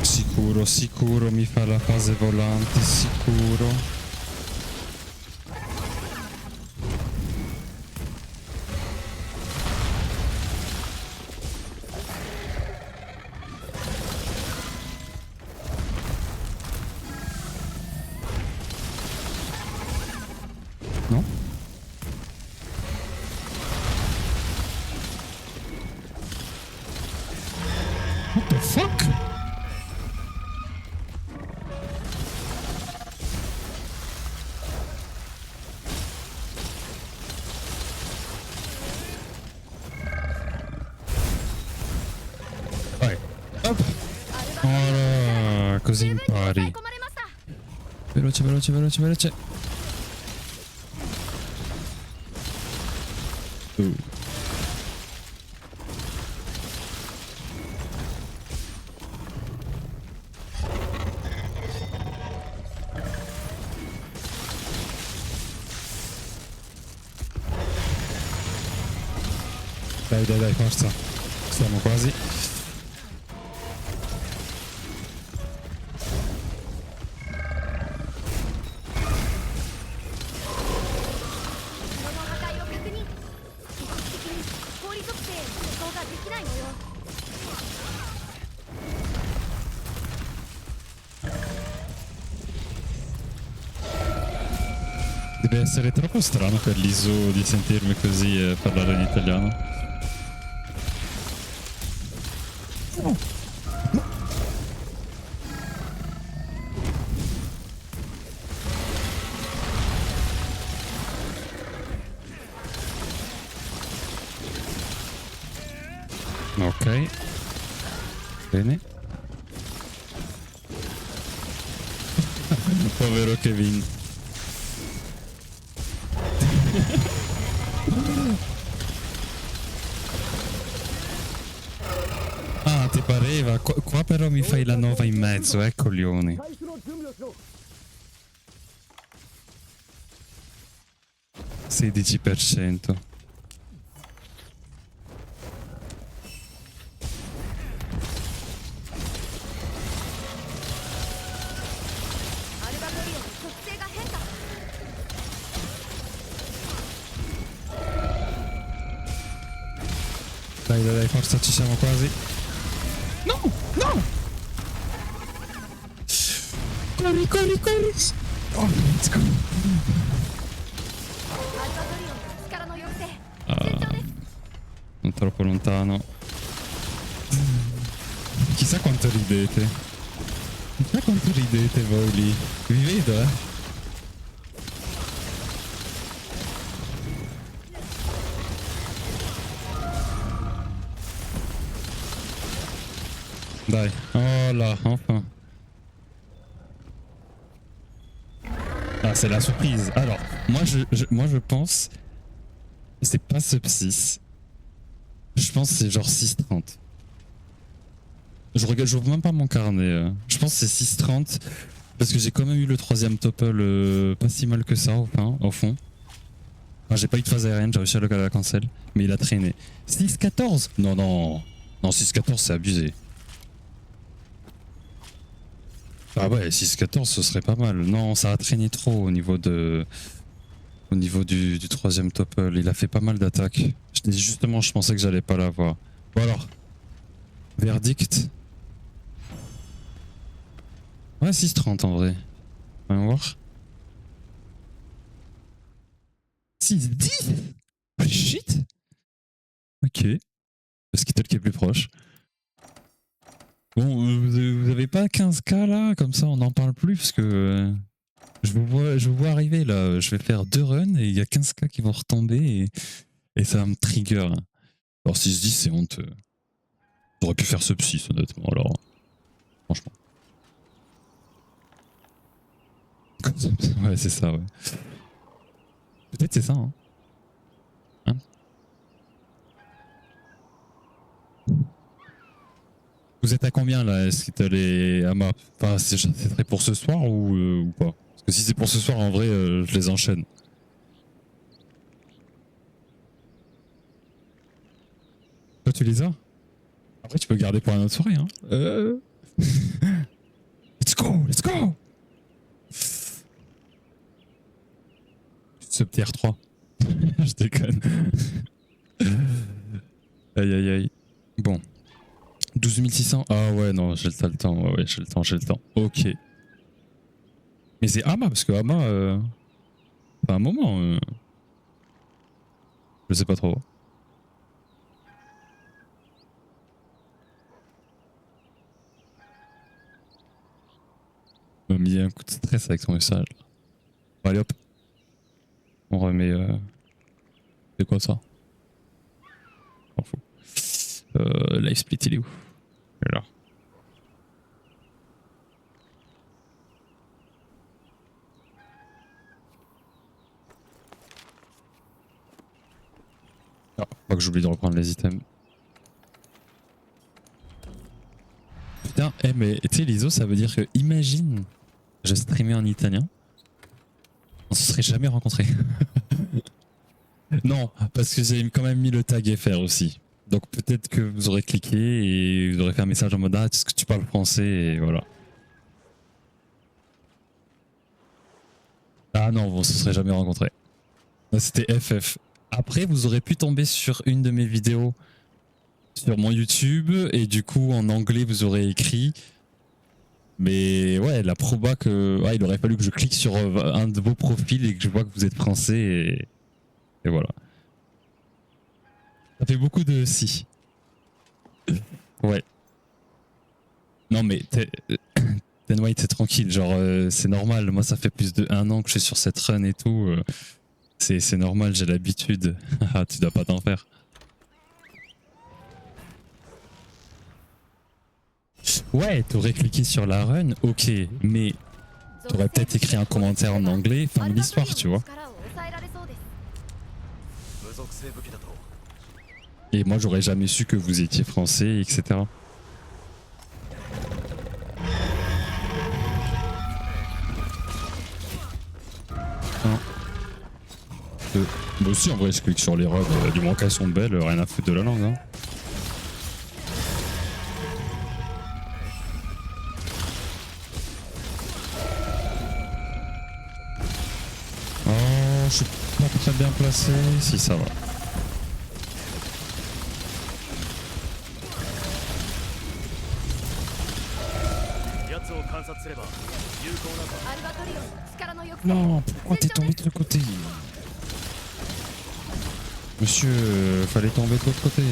Sicuro, sicuro mi fa la fase volante, sicuro. No? What the fuck? Vai. Hop. アルバトリオ Ora, così 十分に抑え impari. 込まれました Veloce, veloce, veloce, veloce. Dai, dai, dai, forza. Siamo quasi. Deve essere troppo strano per l'ISO di sentirmi così e parlare in italiano. Ok. Bene. Povero Kevin. Ah, ti pareva? Qua però mi fai la nova in mezzo, coglioni. 開始の準備をしろ 16%. Dai, dai, dai, forza, ci siamo quasi. No, no! Corri, corri, corri! Oh, let's go! Non troppo lontano. Chissà quanto ridete. Chissà quanto ridete voi lì. Vi vedo, Dai. Oh là, enfin. Ah, c'est la surprise. Alors, moi je pense... C'est pas sub 6. Je pense que c'est genre 6,30. Je regarde, j'ouvre même pas mon carnet. Je pense que c'est 6,30 parce que j'ai quand même eu le troisième topple pas si mal que ça au fond. Enfin, j'ai pas eu de phase aérienne, j'ai réussi à le la cancel, mais il a traîné. 6,14 ? Non, non. Non, 6,14 c'est abusé. Ah ouais, 6,14 ce serait pas mal. Non, ça a traîné trop au niveau de... Au niveau du troisième topple. Il a fait pas mal d'attaques. Justement, je pensais que j'allais pas l'avoir. Bon alors. Verdict. Ouais, 6,30 en vrai. On va voir. 6-10. Holy shit. Ok. Le Skittle qui est plus proche. Bon, vous avez pas 15k là? Comme ça, on n'en parle plus parce que je vous vois arriver là. Je vais faire 2 runs et il y a 15k qui vont retomber et ça va me trigger. Alors 6-10, c'est honteux. J'aurais pu faire ce psy, honnêtement, alors. Franchement. Ouais, c'est ça, ouais. Peut-être c'est ça, hein. Vous êtes à combien là? Est-ce que t'as les Ama? Enfin, c'est très pour ce soir ou pas? Parce que si c'est pour ce soir, en vrai, je les enchaîne. Toi, tu les as? Après, tu peux garder pour une autre soirée, hein. Let's go, let's go! Ce petit R3. Je déconne. Aïe aïe aïe. Bon. 12 600. Ah ouais, non, j'ai le temps. Ouais, j'ai le temps. Ok. Mais c'est Ama, parce que Ama. Pas un moment. Je sais pas trop. Il m'a mis un coup de stress avec son message. Bon, allez hop. On remet. C'est quoi ça? M'en fout. Live split, il est où? Il est là. Ah, pas que j'oublie de reprendre les items. Putain, mais tu sais, l'ISO, ça veut dire que, imagine, je streamais en italien, on se serait jamais rencontrés. Non, parce que j'ai quand même mis le tag FR aussi. Donc peut-être que vous aurez cliqué et vous aurez fait un message en mode ah, est-ce que tu parles français et voilà. Ah non, on se serait jamais rencontrés. C'était FF. Après, vous aurez pu tomber sur une de mes vidéos sur mon YouTube et du coup en anglais vous aurez écrit. Mais ouais, la proba que ouais, il aurait fallu que je clique sur un de vos profils et que je vois que vous êtes français et voilà. Ça fait beaucoup de si. Ouais. Non mais Ten White c'est tranquille, genre c'est normal. Moi ça fait plus de 1 an que je suis sur cette run et tout. C'est normal, j'ai l'habitude. Ah, tu dois pas t'en faire. Ouais, t'aurais cliqué sur la run, ok, mais t'aurais peut-être écrit un commentaire en anglais, fin de l'histoire, tu vois. Et moi j'aurais jamais su que vous étiez français, etc. Un, deux. Moi aussi en vrai je clique sur les robes, du moins qu'elles sont belles, rien à foutre de la langue. Hein. Oh, je suis pas très bien placé. Si, ça va. Non, pourquoi t'es tombé de l'autre côté? Monsieur, fallait tomber de l'autre côté.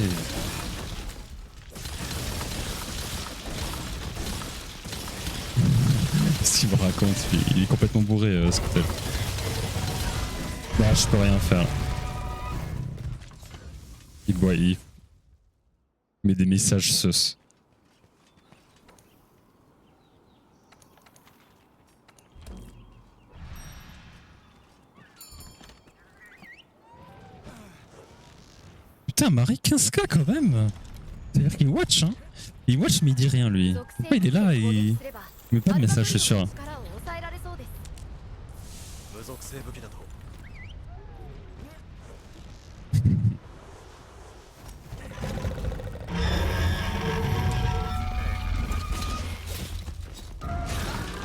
Ce qu'il me raconte, il est complètement bourré, ce côté. Bah, je peux rien faire. Il boit, il met des messages sus. Putain, Marie 15k quand même. C'est-à-dire qu'il watch, hein. Il watch mais il dit rien lui. Pourquoi il est là et il met pas de message, je suis sûr.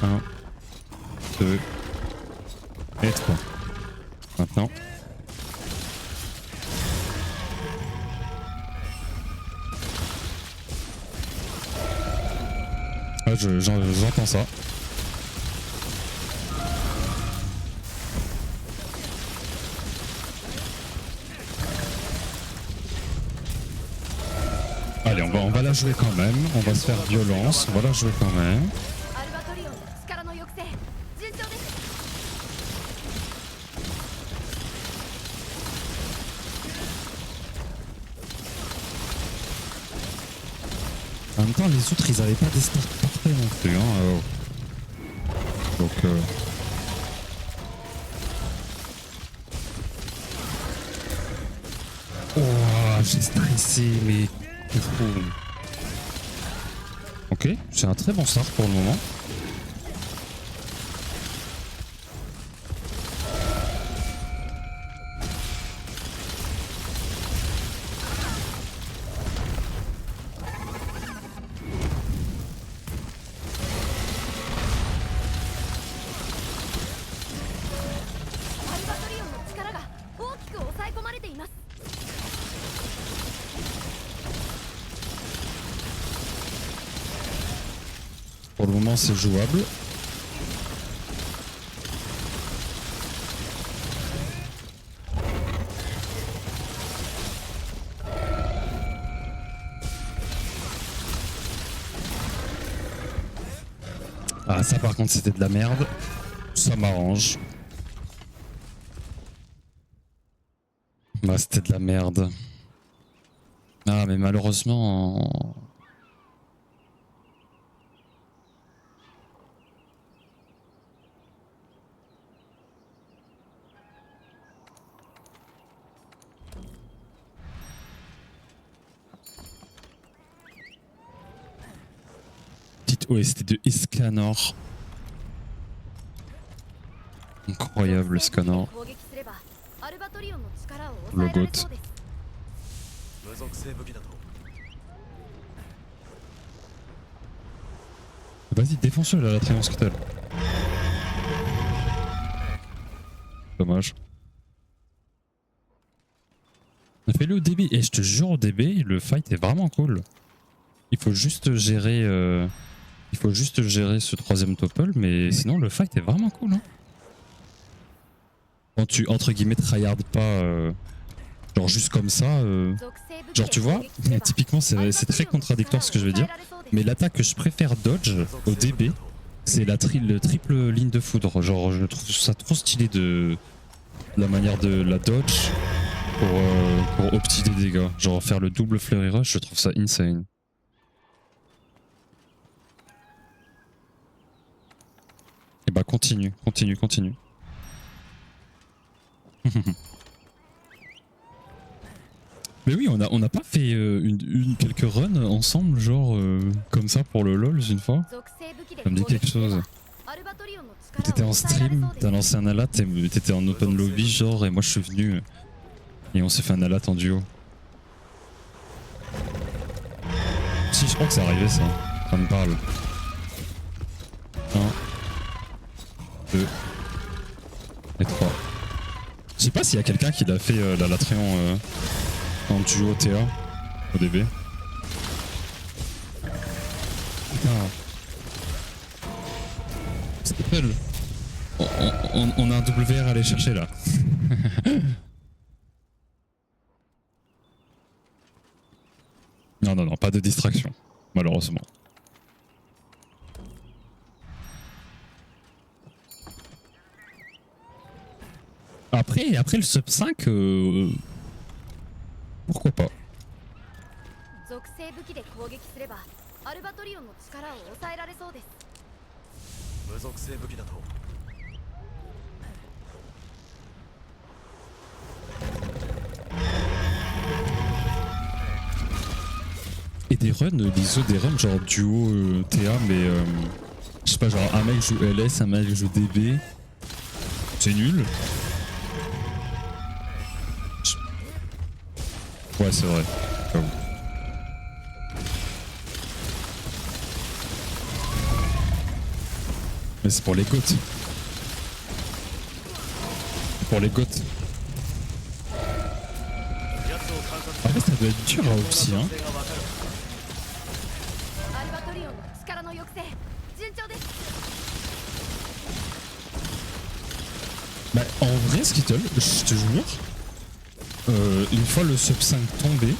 Un, deux et 3. Maintenant. Ah, j'entends ça. jouer quand même, on va se faire violence, on va la jouer quand même. アルバトリオンの力の抑制順調です。 En même temps, les autres, ils avaient pas des starts parfaits non plus. Hein, donc, oh, j'ai stressé, mais trop. Ok, c'est un très bon start pour le moment. Pour le moment, c'est jouable. Ah, ça par contre, c'était de la merde. Ça m'arrange. Bah, c'était de la merde. Ah, mais malheureusement... Petite OST de Escanor. Incroyable Escanor. Le GOAT. Vas-y, défonce-le là, la Triumph Scuttle. Dommage. Fais-le au DB. Et je te jure, au DB, le fight est vraiment cool. Il faut juste gérer, ce troisième topple, mais sinon le fight est vraiment cool. Hein. Quand tu, entre guillemets, tryhard pas, genre juste comme ça, genre tu vois, typiquement c'est très contradictoire ce que je veux dire, mais l'attaque que je préfère dodge au DB, c'est le triple ligne de foudre. Genre je trouve ça trop stylé de la manière de la dodge pour opti des dégâts. Genre faire le double flurry rush, je trouve ça insane. Et bah continue. Mais oui, on a pas fait quelques runs ensemble, genre comme ça pour le LoL une fois. Ça me dit quelque chose. T'étais en stream, t'as lancé un alat, t'étais en open lobby genre, et moi je suis venu et on s'est fait un alat en duo. Si, je crois que c'est arrivé ça. Ça me parle. 1, 2 et 3. Je sais pas s'il y a quelqu'un qui l'a fait la Latréon en duo TA au DB. Putain. Stepel. On a un WR à aller chercher là. Non, pas de distraction, malheureusement. Après le sub 5, pourquoi pas. Et des runs, l'ISO des runs genre duo TA, mais je sais pas, genre un mec joue LS, un mec joue DB. C'est nul. Ouais, c'est vrai. Mais c'est pour les goths. C'est pour les goths. Après, ça doit être dur là aussi, hein. Bah, en vrai, Skittle, je te jure, une fois le sub 5 tombé,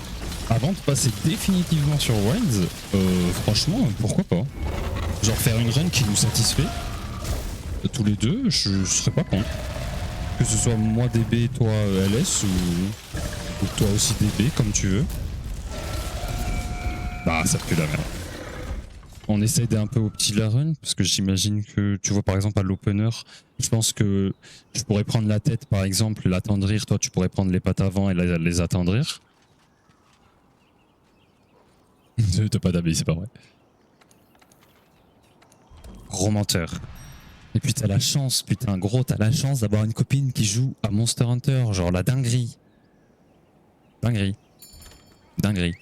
avant de passer définitivement sur Wilds, franchement, pourquoi pas. Genre faire une run qui nous satisfait, tous les deux, je serais pas contre. Que ce soit moi DB, toi LS ou toi aussi DB, comme tu veux. Bah, ça pue la merde. On essaie d'aider un peu au petit la run, parce que j'imagine que, tu vois, par exemple, à l'opener, je pense que je pourrais prendre la tête, par exemple, l'attendrir. Toi, tu pourrais prendre les pattes avant et les attendrir. T'as pas d'AB, c'est pas vrai. Gros menteur. Et puis t'as la chance, putain, gros, t'as la chance d'avoir une copine qui joue à Monster Hunter, genre la dinguerie. Dinguerie. Dinguerie.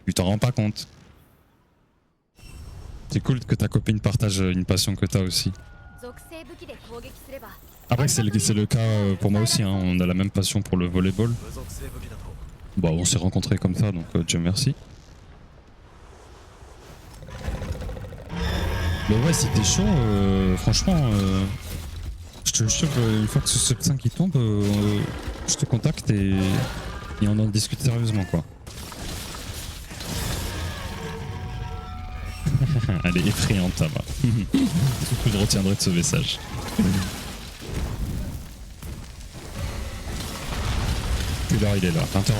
Tu t'en rends pas compte. C'est cool que ta copine partage une passion que t'as aussi. Après, c'est le cas pour moi aussi, hein. On a la même passion pour le volleyball. Bon, on s'est rencontrés comme ça, donc Dieu merci. Mais ouais, si t'es chaud, franchement, je te jure, une fois que ce sub 5 il tombe, je te contacte et on en discute sérieusement, quoi. Elle est effrayante, ça va. Tout que je retiendrai de ce message. Puis là, il est là, 20h20.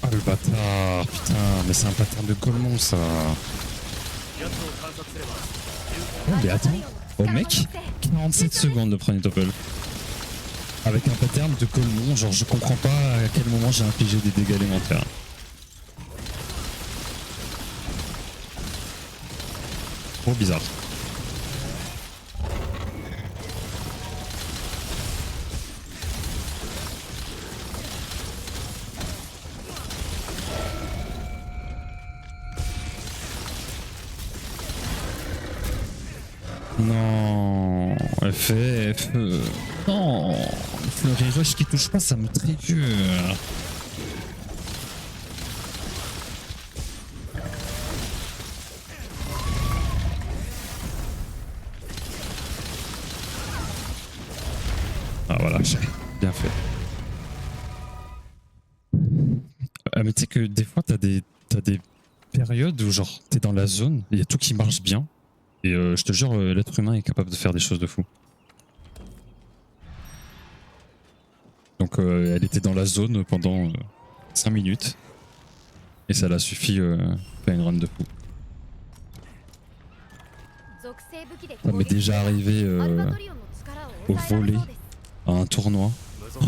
Ah, le bâtard, putain, mais c'est un pattern de Golemon, ça. Oh, mais attends, oh mec, 47 secondes de premier topple. Avec un pattern de Golemon, genre je comprends pas à quel moment j'ai infligé des dégâts élémentaires. Trop bizarre. Non, FF. Non, Fleury Rush qui touche pas, ça me trigger. Ah voilà, j'ai bien fait. Mais tu sais que des fois t'as des périodes où genre t'es dans la zone, il y a tout qui marche bien. Et je te jure, l'être humain est capable de faire des choses de fou. Donc elle était dans la zone pendant 5 minutes. Et ça l'a suffi faire une run de fou. Ça m'est déjà arrivé au volley, à un tournoi. Oh,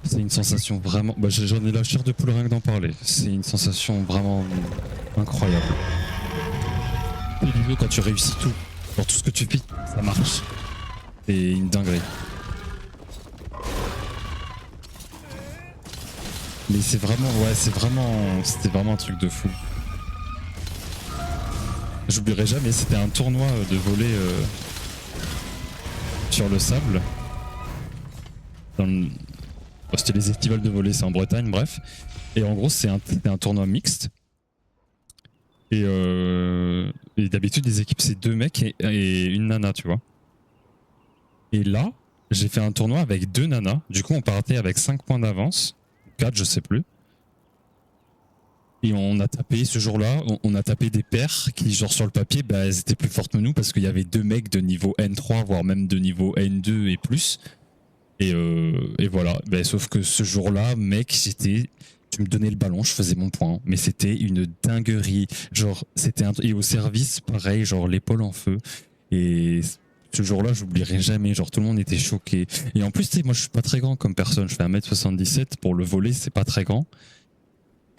c'est une sensation vraiment... Bah, j'en ai la chair de poule rien que d'en parler. C'est une sensation vraiment incroyable. Et du coup, quand tu réussis tout, dans tout ce que tu fais, ça marche. C'est une dinguerie. Mais c'est vraiment... Ouais, c'était vraiment un truc de fou. J'oublierai jamais, c'était un tournoi de volley sur le sable. C'était les festivals de volley, c'est en Bretagne, bref. Et en gros, c'était un tournoi mixte. Et d'habitude, les équipes, c'est 2 mecs et une nana, tu vois. Et là, j'ai fait un tournoi avec 2 nanas. Du coup, on partait avec 5 points d'avance. 4, je sais plus. Et on a tapé ce jour-là, on a tapé des paires qui, genre sur le papier, bah, elles étaient plus fortes que nous parce qu'il y avait 2 mecs de niveau N3, voire même de niveau N2 et plus. Et voilà. Bah, sauf que ce jour-là, mec, tu me donnais le ballon, je faisais mon point. Mais c'était une dinguerie. Genre, et au service, pareil, genre l'épaule en feu. Et ce jour-là, j'oublierai jamais. Genre, tout le monde était choqué. Et en plus, tu sais, moi, je suis pas très grand comme personne. Je fais 1m77. Pour le volley, c'est pas très grand.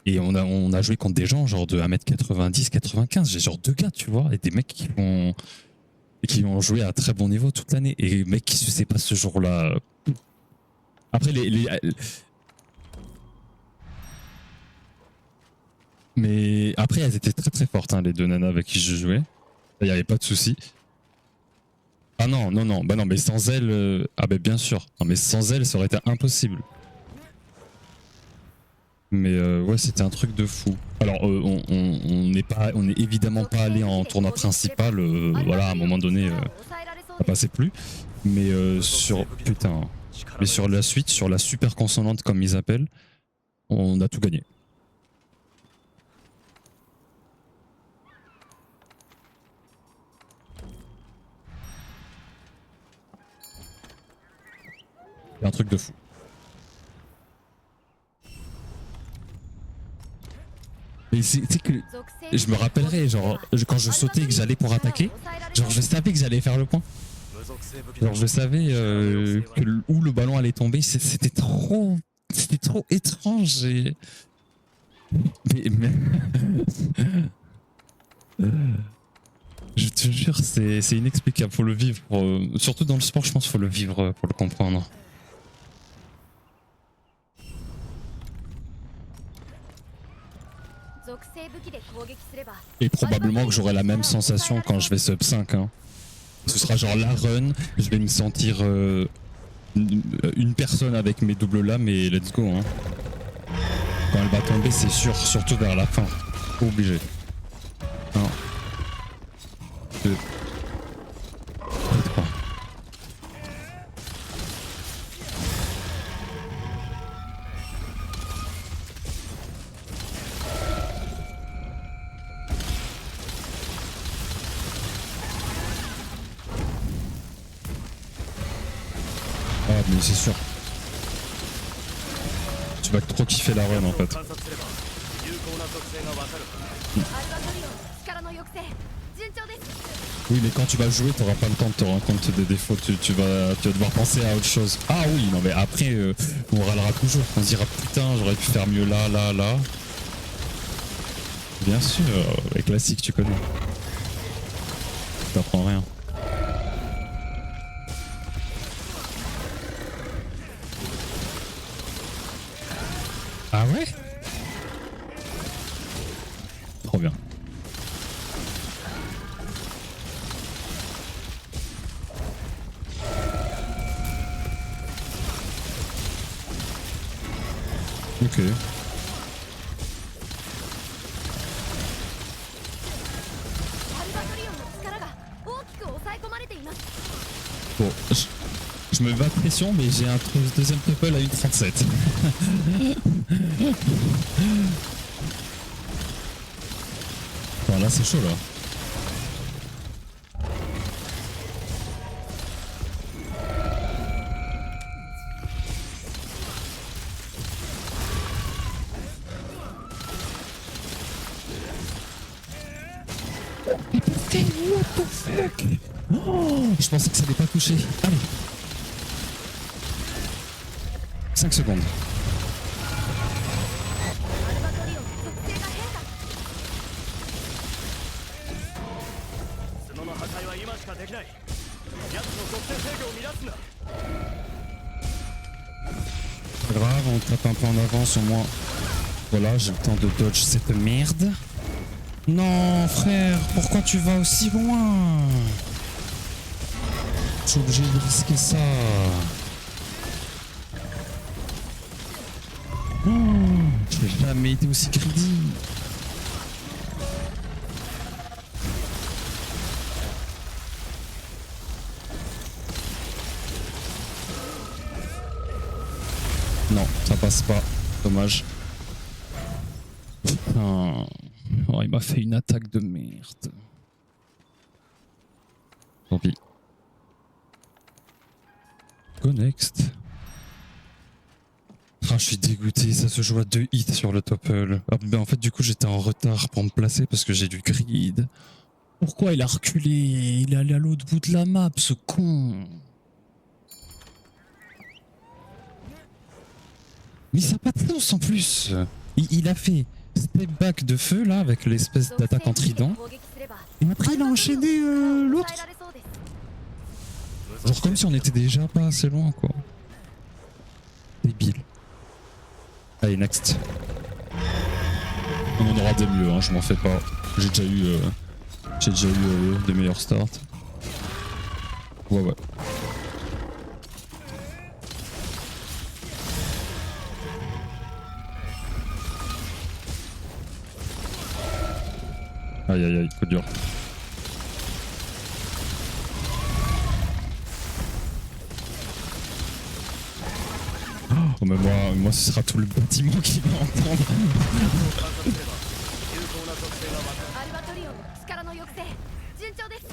Et on a joué contre des gens genre de 1m90, 95. J'ai genre 2 gars, tu vois, et des mecs qui ont joué à très bon niveau toute l'année. Et les mecs qui se c'est pas ce jour-là. Après, mais après, elles étaient très très fortes, hein, les 2 nanas avec qui je jouais. Il n'y avait pas de souci. Ah non, non, non, bah non, mais sans elles, ah bah bien sûr. Non, mais sans elles, ça aurait été impossible. Mais ouais, c'était un truc de fou. Alors, on est évidemment pas allé en tournoi principal. Voilà, à un moment donné, ça passait plus. Mais sur la suite, sur la super consonante comme ils appellent, On a tout gagné. C'est un truc de fou. Mais c'est que 属性 je me rappellerai, genre, quand je sautais et que j'allais pour attaquer, genre je savais que j'allais faire le point. 無属性武器 Genre je savais où le ballon allait tomber. C'était trop étrange. Mais je te jure, c'est inexplicable. Faut le vivre. Surtout dans le sport, je pense qu'il faut le vivre pour le comprendre. Et probablement que j'aurai la même sensation quand je vais sub 5. Hein. Ce sera genre la run, je vais me sentir une personne avec mes doubles lames et let's go. Hein. Quand elle va tomber, c'est sûr, surtout vers la fin. Obligé. 1, 2, 3. Ah mais c'est sûr. Tu vas trop kiffer la run en fait. 観察すれば有効な属性がわかる Oui mais quand tu vas jouer t'auras pas le temps de te rendre compte des défauts, tu vas devoir penser à autre chose. Ah oui non mais après on râlera toujours, on se dira putain j'aurais pu faire mieux là. Bien sûr, les classiques tu connais. T'apprends rien. Ah ouais? Trop bien. Ok. Bon, je me bats de pression, mais j'ai un deuxième triple à 1,37. Bon, là c'est chaud là. What the fuck? Oh, je pensais que ça allait pas toucher. Allez. 5 secondes. 角の破壊は今しかできない奴の属性制御を乱すな Pas grave, on tape un peu en avance au moins. Voilà, j'ai le temps de dodge cette merde. Non, frère, pourquoi tu vas aussi loin? Je suis obligé de risquer ça. Oh, je n'ai jamais été aussi greedy. Non, ça passe pas. Dommage. Putain. Oh, il m'a fait une attaque de merde. Tant pis. Go next. Ah, je suis dégoûté, ça se joue à 2 hits sur le topple. Ah, ben en fait, du coup, j'étais en retard pour me placer parce que j'ai du grid. Pourquoi il a reculé? Il est allé à l'autre bout de la map, ce con. Mais ça n'a pas de sens en plus. Il a fait step back de feu là avec l'espèce d'attaque en trident. Et après il a enchaîné l'autre. Genre comme si on était déjà pas assez loin quoi. Débile. Allez next. On en aura des mieux, hein, je m'en fais pas. J'ai déjà eu des meilleurs starts. Ouais. Aïe, coup dur. Oh, mais moi ce sera tout le bâtiment qui va entendre. 観察すれば有効な属性が分かるアルバトリオンの力の抑制順調です。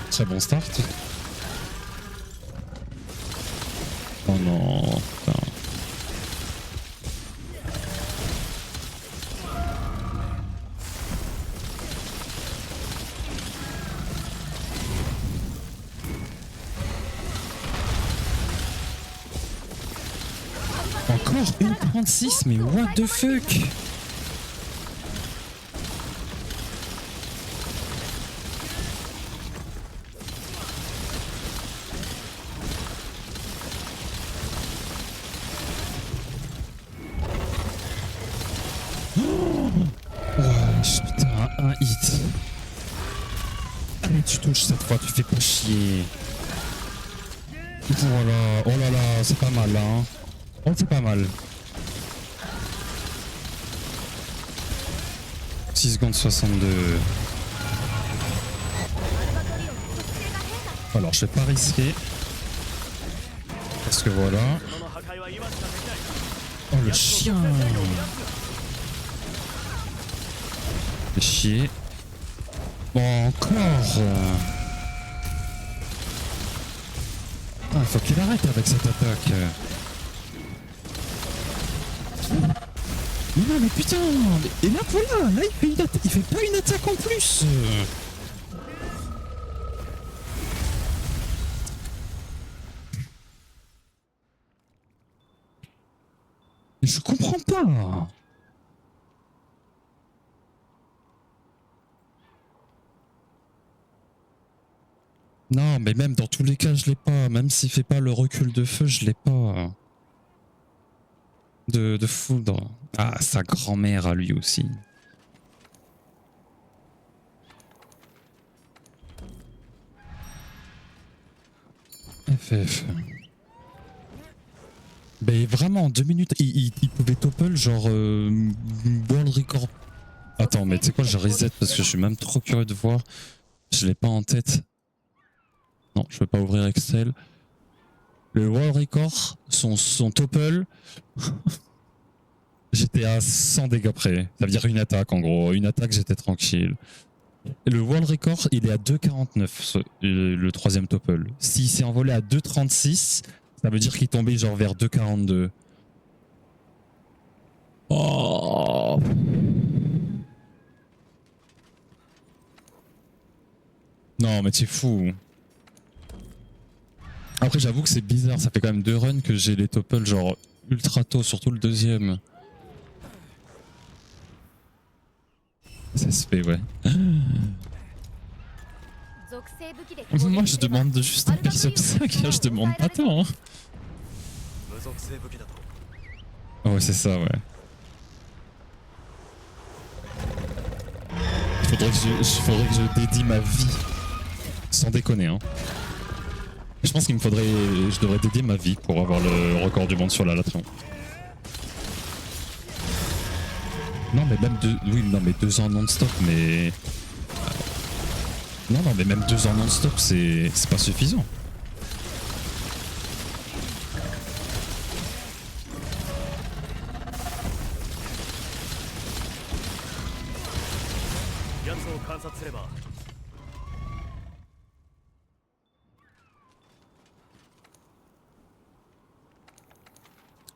Très bon start. Oh non, putain. Encore 1,36, mais what the fuck? Putain, un hit. Allez, tu touches cette fois, tu fais pas chier. Voilà, oh là là, c'est pas mal, hein. Oh, c'est pas mal. 6 secondes 62. アルバトリオンの属性が変化。 Alors, je vais pas risquer. Parce que voilà. その破壊は今しかできない Oh, le chien. Fait chier. Bon, encore. Ah, faut qu'il arrête avec cette attaque. Non, mais putain. Et là, voilà. Là, il fait pas une attaque en plus. Je comprends pas. Non, mais même dans tous les cas, je l'ai pas. Même s'il fait pas le recul de feu, je l'ai pas. De foudre. Ah, sa grand-mère à lui aussi. FF. Mais vraiment, en 2 minutes, il pouvait topple genre world record. Attends, mais tu sais quoi, je reset parce que je suis même trop curieux de voir. Je l'ai pas en tête. Non, je peux pas ouvrir Excel. Le world record, son topple, j'étais à 100 dégâts près. Ça veut dire une attaque en gros. Une attaque, j'étais tranquille. Et le world record, il est à 2,49, le troisième topple. S'il s'est envolé à 2,36, ça veut dire qu'il tombait genre vers 2,42. Oh. Non, mais c'est fou. Après, j'avoue que c'est bizarre. Ça fait quand même 2 runs que j'ai les topples genre ultra tôt, surtout le deuxième. Ça se fait, ouais. Moi, je demande juste un perso 5, je demande pas tant. Hein. 無属性武器だと Oh, ouais, c'est ça, ouais. Il faudrait que je dédie ma vie. Sans déconner, hein. Je pense qu'il me faudrait... Je devrais dédier ma vie pour avoir le record du monde sur la Latron. Non, mais même 2... Oui, non, mais 2 ans non-stop, mais... Non, mais même 2 ans non-stop, c'est pas suffisant.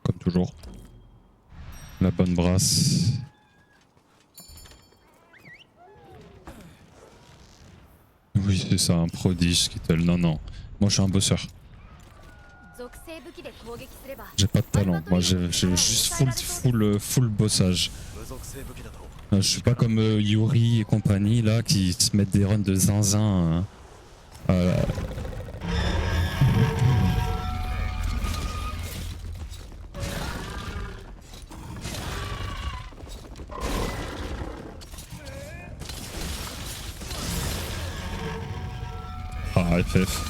Comme toujours. La bonne brasse. Oui, c'est ça, un prodige qui te... Non, non. Moi, je suis un bosseur. J'ai pas de talent. Moi, j'ai juste full bossage. Je suis pas comme Yuri et compagnie, là, qui se mettent des runs de zinzin. Ah, FF.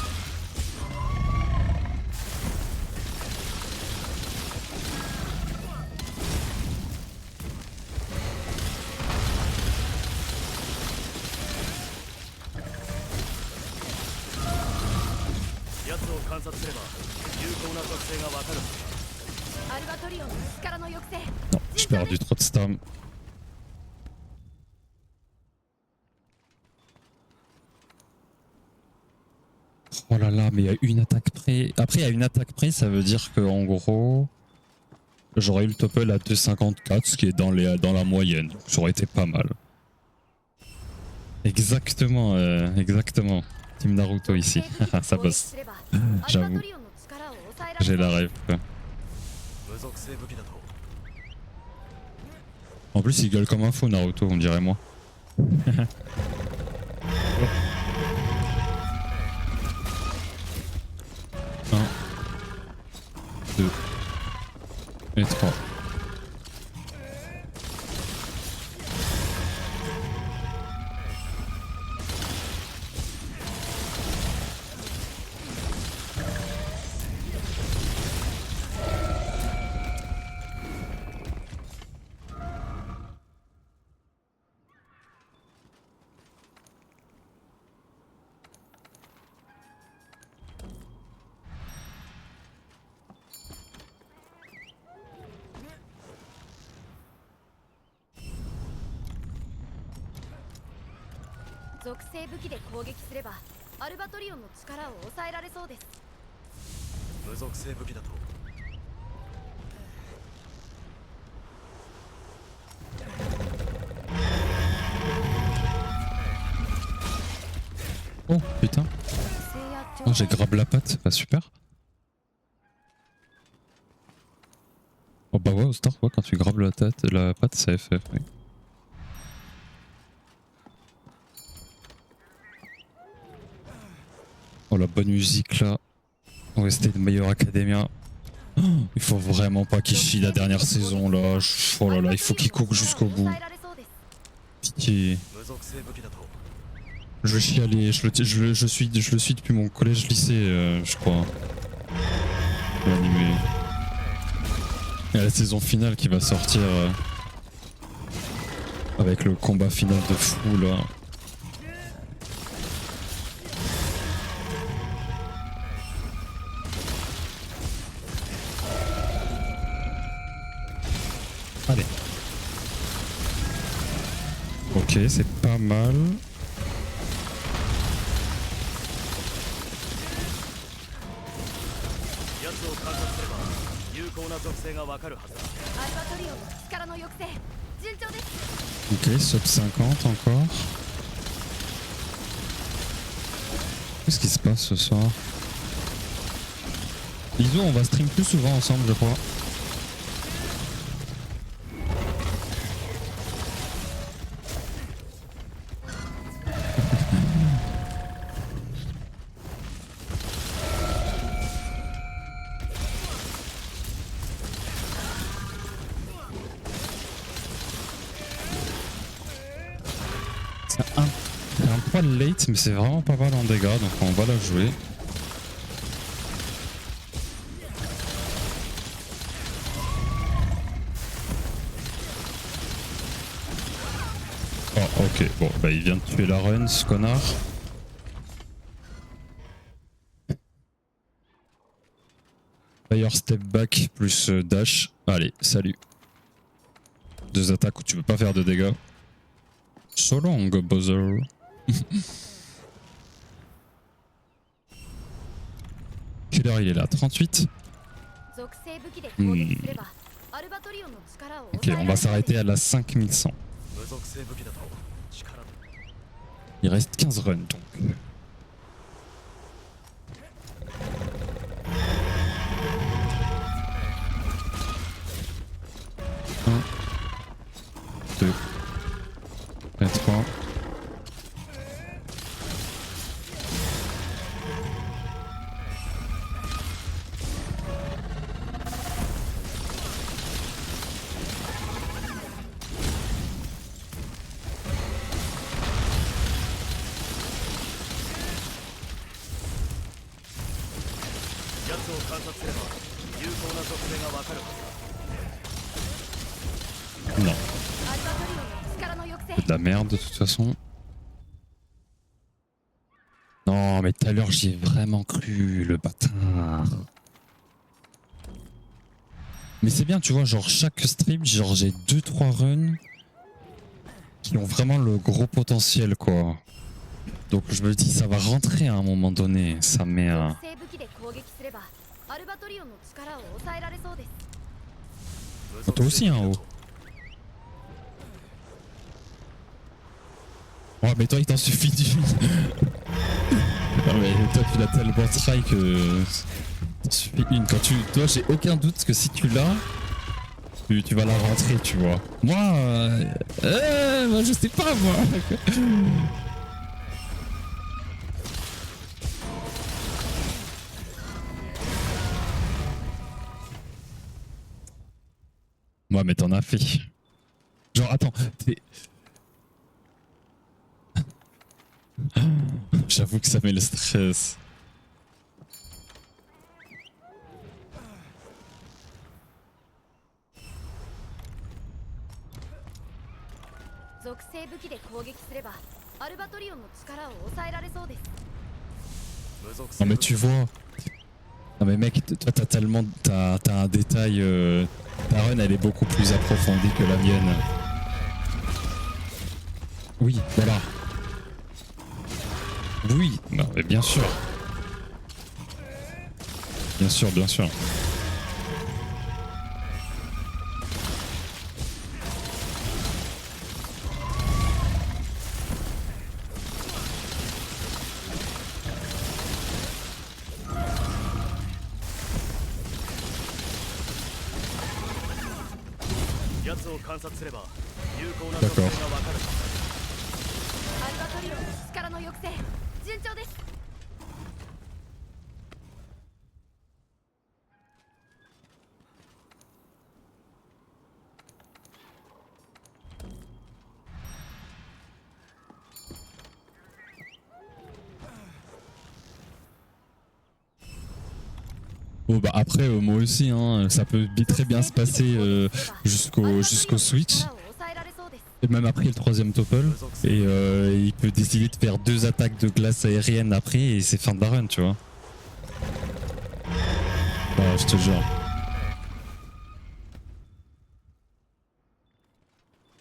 Non, j'ai perdu trop de stam. Oh là là, mais il y a une attaque près. Après, il y a une attaque près, ça veut dire que en gros, j'aurais eu le topple à 2,54, ce qui est dans la moyenne. Donc, ça aurait été pas mal. Exactement, exactement. Team Naruto ici. Ça bosse. J'avoue. J'ai la rêve. En plus, il gueule comme un fou, Naruto, on dirait moi. 1, 2 et 3. Oh putain. Oh, j'ai grab la patte, bah super. Oh bah ouais, au start, ouais, quand tu grabes la patte, c'est FF. Oui. Oh la bonne musique là. OST de My Hero Academia. Oh, il faut vraiment pas qu'il chie la dernière saison là. Oh là là, il faut qu'il cook jusqu'au bout. Pitié. Je vais chialer, je le suis depuis mon collège lycée, je crois. L'animé. Il y a la saison finale qui va sortir avec le combat final de fou là. Allez. Ok, c'est pas mal. Ok, sub 50 encore. Qu'est-ce qui se passe ce soir? Iso, on va stream plus souvent ensemble, je crois. C'est un poil late, mais c'est vraiment pas mal en dégâts, donc on va la jouer. Oh, ok, bon, bah il vient de tuer la run, ce connard. Fire step back plus dash. Allez, salut. 2 attaques où tu peux pas faire de dégâts. So long, Bowser. Quelle heure il est là? 38. Ok, on va s'arrêter à la 5100. Il reste 15 runs donc. Un, 2, 3. 性がわかるはずだ Non, アルバトリオンの力の抑制 c'est de la merde de toute façon. Non, mais tout à l'heure j'y ai vraiment cru, le bâtard. Mais c'est bien, tu vois, genre chaque stream, genre j'ai 2-3 runs qui ont vraiment le gros potentiel, quoi. Donc je me dis, ça va rentrer à un moment donné, sa mère. 属性武器で攻撃すればアルバトリオンの力を抑えられそうです Toi aussi, hein, oh. Ouais, mais toi, il t'en suffit d'une. Non, mais toi, tu l'as tellement try que. Il t'en suffit une. Quand tu. Toi, j'ai aucun doute que si tu l'as, tu vas la rentrer, tu vois. Moi, moi, je sais pas, moi. Ouais, mais t'en as fait. Genre, attends, t'es. J'avoue que ça met le stress. 属性武器で攻撃すればアルバトリオンの力を抑えられそうです 無属性 Non, mais tu vois. Non, mais mec, toi, t'as tellement. T'as un détail. Ta run, elle est beaucoup plus approfondie que la mienne. Oui, voilà. Oui, non, mais bien sûr. Bien sûr, bien sûr. D'accord. アルバトリオンの力の抑制順調です Bon bah après moi aussi hein, ça peut très bien se passer jusqu'au Switch et même après le troisième topple et il peut décider de faire 2 attaques de glace aérienne après et c'est fin de la run tu vois. Bah, je te jure.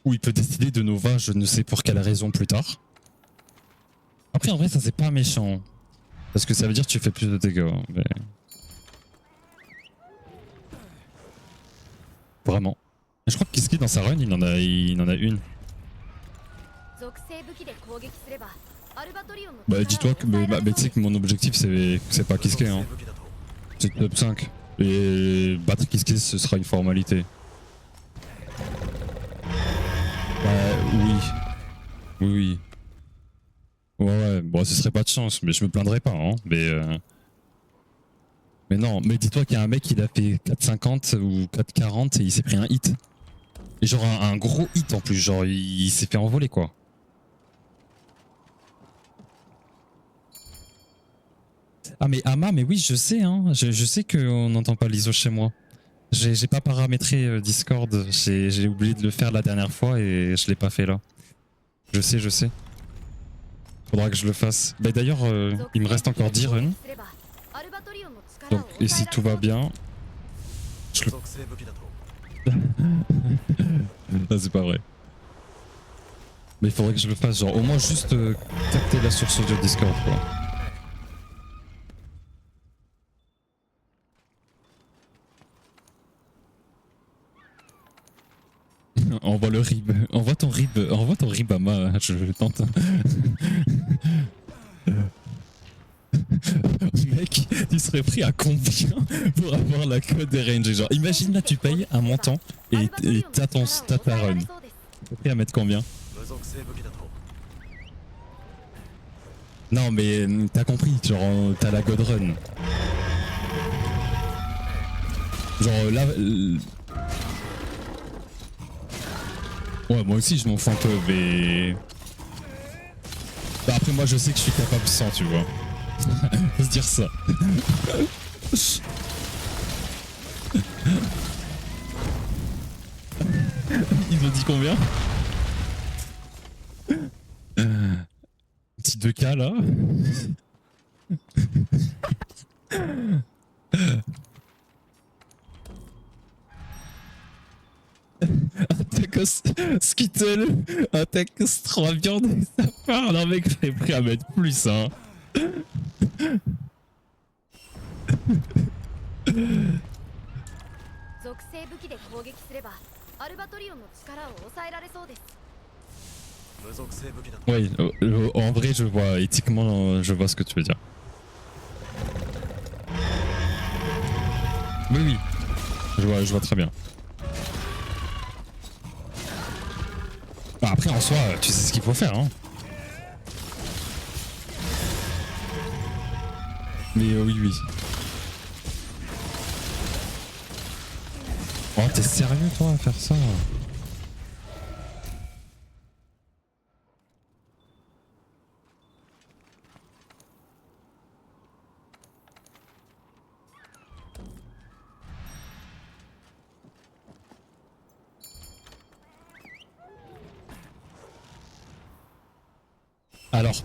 Ou il peut décider de Nova je ne sais pour quelle raison plus tard. Après en vrai ça c'est pas méchant parce que ça veut dire que tu fais plus de dégâts mais... Vraiment. Je crois que Kiski dans sa run il en a une. Bah dis-toi que mais tu sais que mon objectif c'est pas Kiski hein. C'est top 5. Et battre Kiski ce sera une formalité. Oui. Oui. Ouais bon ce serait pas de chance mais je me plaindrais pas hein. Mais non, mais dis-toi qu'il y a un mec, il a fait 4,50 ou 4,40 et il s'est pris un hit. Et genre un gros hit en plus, genre il s'est fait envoler quoi. Ah mais Ama, mais oui je sais hein, je sais qu'on n'entend pas l'ISO chez moi. J'ai pas paramétré Discord, j'ai oublié de le faire la dernière fois et je l'ai pas fait là. Je sais. Faudra que je le fasse. Bah d'ailleurs, il me reste encore 10 runs. Donc, et si tout va bien, je le... Ah, c'est pas vrai. Mais il faudrait que je le fasse, genre au moins juste capter la source audio Discord quoi. Envoie le rib, envoie ton rib Ama, je tente. Mec, tu serais pris à combien pour avoir la code des ranges? Genre, imagine là, tu payes un montant et t'as ta run. T'es prêt à mettre combien? Non, mais t'as compris, genre, t'as la god run. Genre là. Ouais, moi aussi, je m'en fous un peu, mais. Bah, après, moi, je sais que je suis capable sans, tu vois. Faut se dire ça. Ils ont dit combien? Petit 2K là. Attaquos Skittle, Attaquos 3 viandes et ça part. Non mec, j'avais pris à mettre plus hein. 属性武器で攻撃すればアルバトリオンの力を抑えられそうです。無属性武器だと Ouais, en vrai, je vois, éthiquement, je vois ce que tu veux dire. Oui, oui, je vois très bien. Bah, après, en soi, tu sais ce qu'il faut faire, hein. Mais oui, oui. Oh, t'es sérieux, toi, à faire ça? Alors,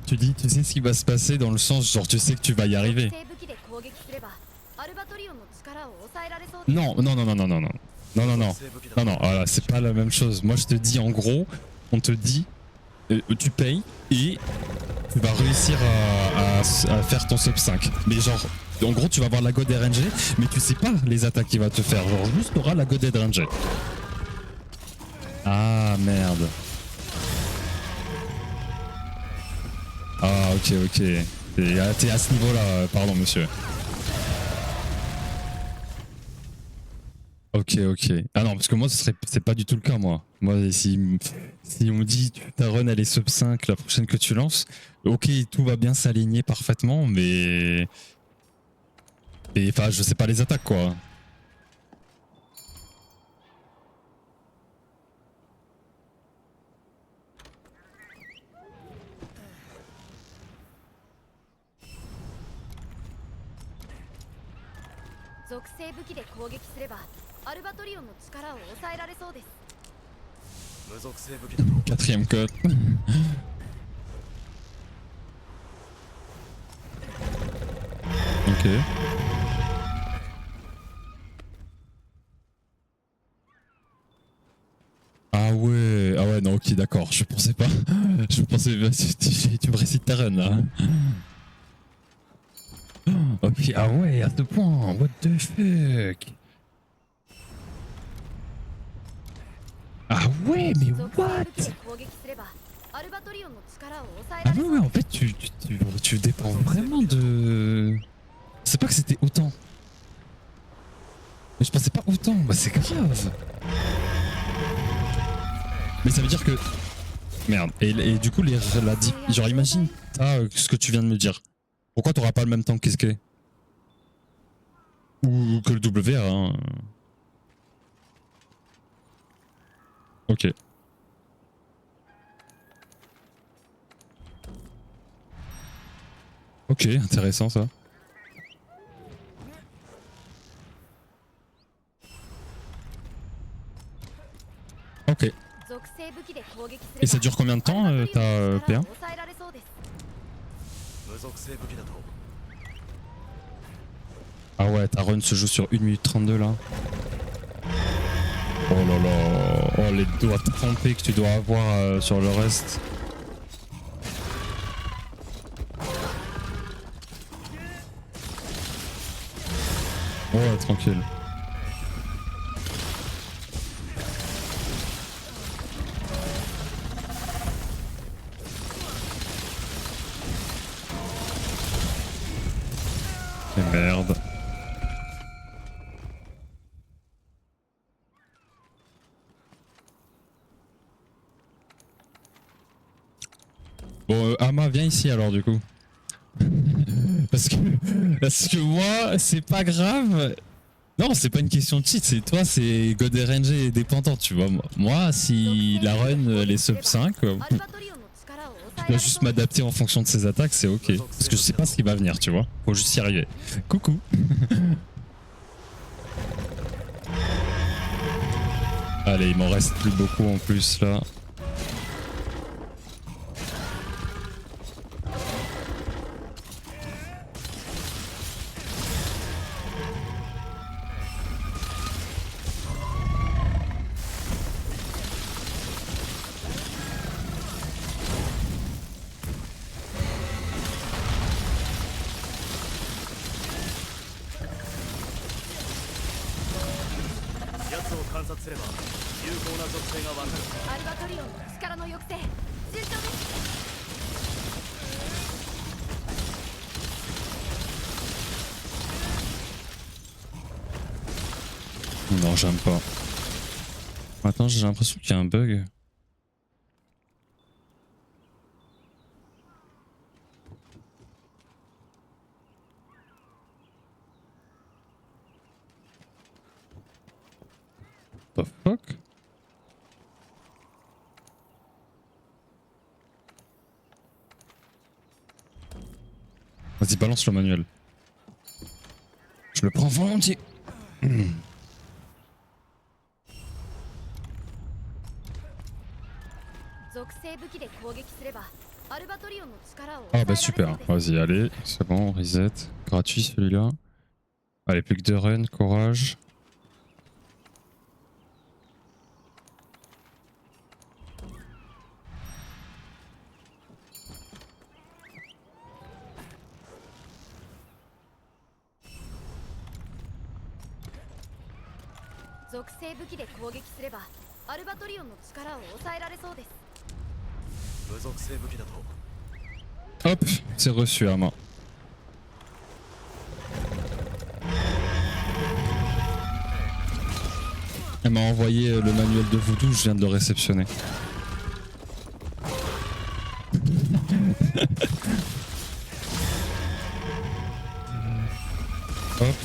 tu dis, tu sais ce qui va se passer dans le sens, genre, tu sais que tu vas y arriver. 属性武器で攻撃すればアルバトリオンの力を抑えられそうです。 Non, non, non, non, non, non, non, non, non, non, 属性武器だ non, non, voilà, c'est pas la même chose. Moi, je te dis, en gros, on te dit, tu payes et tu vas réussir à faire ton sub 5. Mais genre, en gros, tu vas avoir la God RNG, mais tu sais pas les attaques qu'il va te faire. Genre, juste, t'auras la God RNG. Ah, merde. Ah, ok, ok. T'es à ce niveau-là, pardon, monsieur. Ok, ok. Ah non, parce que moi, c'est pas du tout le cas, moi. Moi, si on me dit ta run elle est sub 5, la prochaine que tu lances, ok, tout va bien s'aligner parfaitement, mais. Enfin, je sais pas les attaques, quoi.属性武器で攻撃すればアルバトリオンの力を抑えられそうです。 無属性武器だと Quatrième code. Ok. Ah ouais, non, ok, d'accord, je pensais pas. Je pensais, tu me récites ta run là. Ok, ah ouais, à ce point, what the fuck. Ah ouais, mais 属性 what? 武器で攻撃すればアルバトリオンの力を抑え Ah られ ouais, そう ouais, で en fait, tu dépends vraiment de... C'est pas que c'était autant. Mais je pensais pas autant, bah c'est grave. Mais ça veut dire que... Merde, et du coup, genre imagine, ce que tu viens de me dire. Pourquoi t'auras pas le même temps que SK? Ou que le WA, hein. Ok. Ok, intéressant ça. Ok. 属性武器で攻撃すれば Et ça dure combien de temps, アルバトリオンの ta 力 P1? を抑えられそうです。 無属性武器だと Ah ouais, ta run se joue sur 1 minute 32 là. Oh là là, oh les doigts trempés que tu dois avoir sur le reste. Ouais, tranquille. Et merde. Bon, Ama, viens ici alors du coup. parce que moi, c'est pas grave. Non, c'est pas une question de cheat, c'est toi, c'est God RNG dépendant, tu vois. Moi, si la run elle est sub 5, アルバトリオンの力を抑 je えら dois れ juste そうです。 m'adapter en fonction de ses attaques, c'est ok. Parce que je sais pas ce qui va venir, tu vois. Faut juste y arriver. Coucou. Allez, il m'en reste plus beaucoup en plus là.アルバトリオンの力の抑制順調です。 Non, j'aime pas. Attends, j'ai l'impression qu'il y a un bug. The fuck? Vas-y, balance le manuel. Je le prends volontiers. 属性武器で攻撃すればアルバトリオンの力を Ah 抑えら bah れそう super, です。 vas-y, allez, c'est bon, reset. Gratuit celui-là. Allez, plus que 2 runs, courage. Hop, c'est reçu à main. Elle m'a envoyé le manuel de voodoo, je viens de le réceptionner. Hop.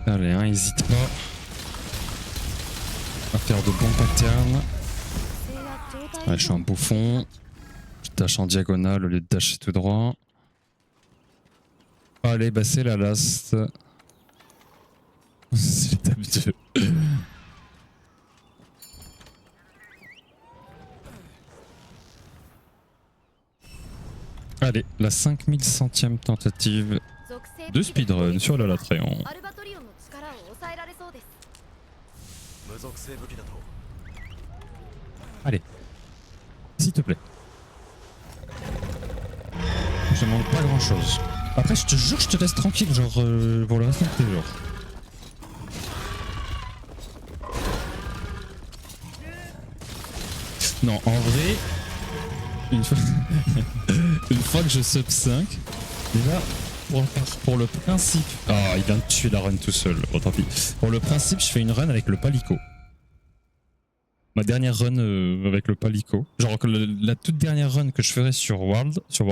Allez, hein, hésite pas à faire de bons patterns. Ouais, je suis un bouffon. Je dash en diagonale au lieu de dasher tout droit. Allez, bah c'est la last. C'est l'étape 2. Allez, la 5100e tentative de speedrun sur la Latréon. Allez, s'il te plaît. Je demande pas grand chose. Après, je te jure, je te laisse tranquille, genre pour le reste de tes jours. Non, en vrai, une fois, une fois que je sub 5, déjà, pour le principe. Ah, il vient de tuer la run tout seul, oh, tant pis. Pour le principe, je fais une run avec le palico. Ma dernière run avec le palico. Genre que la toute dernière run que je ferai sur World, ce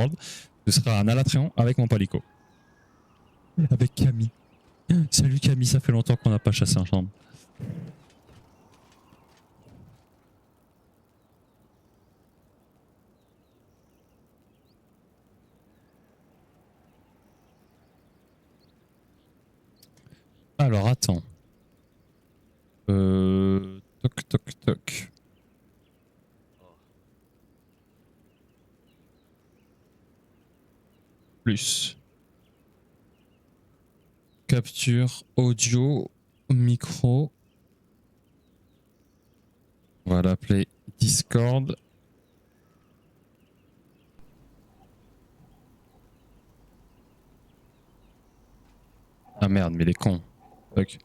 sera un Alatréon avec mon palico. Avec Camille. Salut Camille, ça fait longtemps qu'on n'a pas chassé ensemble. Alors attends. Toc toc toc. Plus. Capture audio, micro. On va l'appeler Discord. Ah merde, mais les cons. Fuck.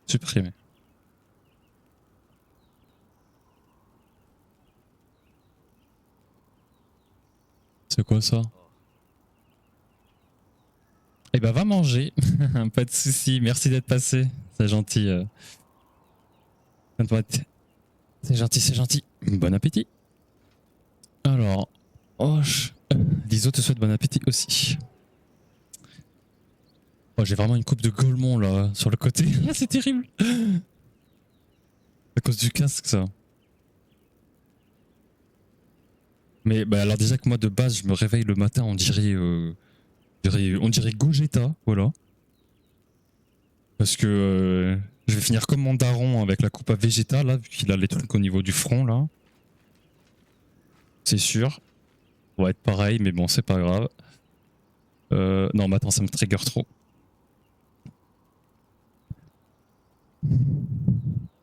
Supprimer. C'est quoi ça? Eh ben va manger, pas de soucis, merci d'être passé, c'est gentil. C'est gentil, c'est gentil. Bon appétit. Alors, Liso te souhaite bon appétit aussi. Oh, j'ai vraiment une coupe de Golemont là sur le côté. Ah, c'est terrible. À cause du casque, ça. Mais bah, alors déjà que moi de base je me réveille le matin, on dirait Gogeta, voilà. Parce que je vais finir comme mon daron avec la coupe à Vegeta là, vu qu'il a les trucs au niveau du front là. C'est sûr. On va être pareil, mais bon c'est pas grave. Non mais attends, ça me trigger trop.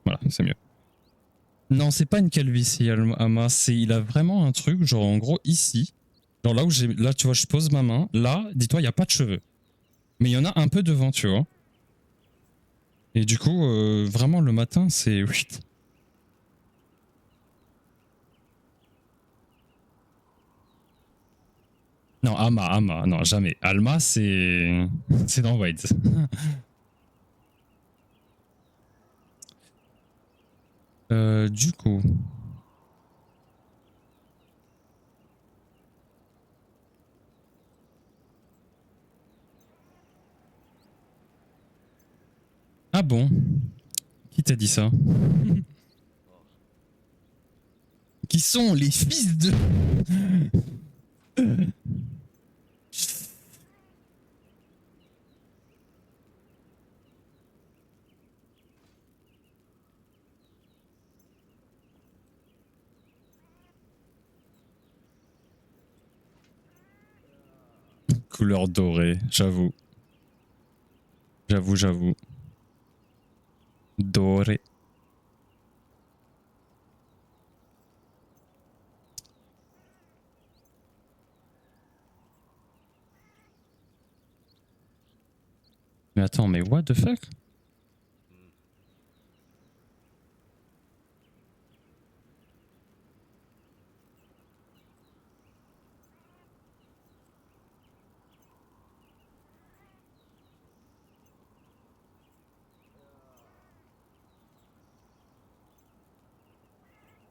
Voilà, c'est mieux. Non, c'est pas une calvitie, Ama, il a vraiment un truc, genre en gros ici. Genre là où j'ai. Là tu vois, je pose ma main, là, dis-toi, il n'y a pas de cheveux. Mais il y en a un peu devant, tu vois. Et du coup, vraiment le matin, c'est. Non, Ama, non, jamais. Alma, c'est. C'est dans Wild. Du coup. Ah bon? Qui t'a dit ça? Qui sont les fils de. Couleur dorée, j'avoue. J'avoue. Doré. Mais attends, mais what the fuck?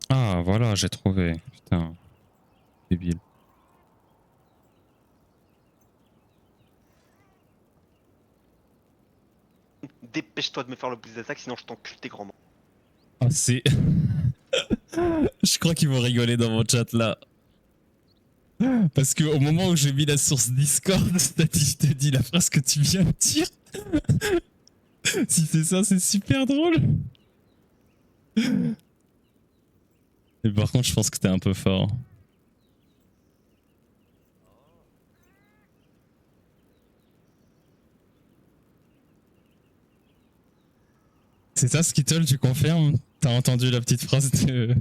Ah, voilà, j'ai trouvé. Putain, débile. Dépêche-toi de me faire le boost d'attaque, sinon je t'encule tes grands mots. Ah, c'est. Je crois qu'ils vont rigoler dans mon chat là. Parce qu'au moment où j'ai mis la source Discord, t'as dit la phrase que tu viens de dire. Si c'est ça, c'est super drôle. Et par contre, je pense que t'es un peu fort. C'est ça, Skittle, tu confirmes? T'as entendu la petite phrase de.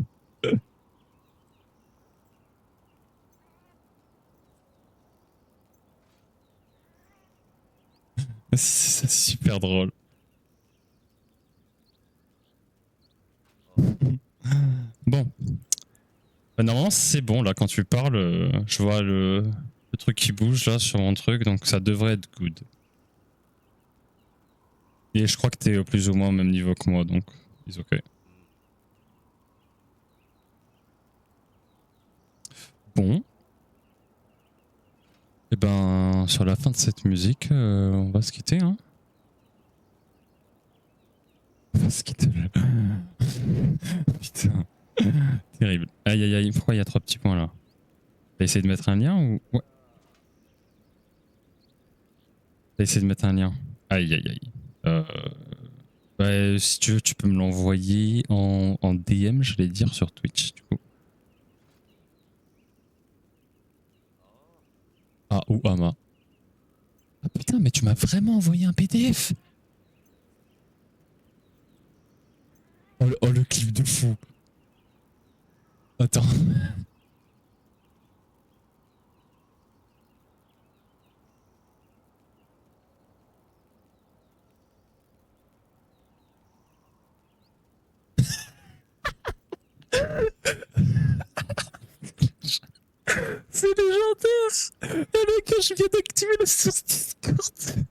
C'est super drôle. Bon. Normalement, c'est bon, là, quand tu parles, je vois le truc qui bouge, là, sur mon truc, donc ça devrait être good. Et je crois que t'es plus ou moins au même niveau que moi, donc c'est ok. Bon. Et ben, sur la fin de cette musique, on va se quitter, hein. On va se quitter. Putain. Terrible. Aïe aïe aïe, pourquoi il y a 3 petits points là? T'as essayé de mettre un lien ou. Ouais. T'as essayé de mettre un lien. Aïe aïe aïe. Bah, si tu veux, tu peux me l'envoyer en DM, j'allais dire, sur Twitch, du coup. Ah, ou Ama. Ah putain, mais tu m'as vraiment envoyé un PDF? Oh le clip de fou. Attends. C'est légendaire. Et mec, je viens d'activer la source Discord.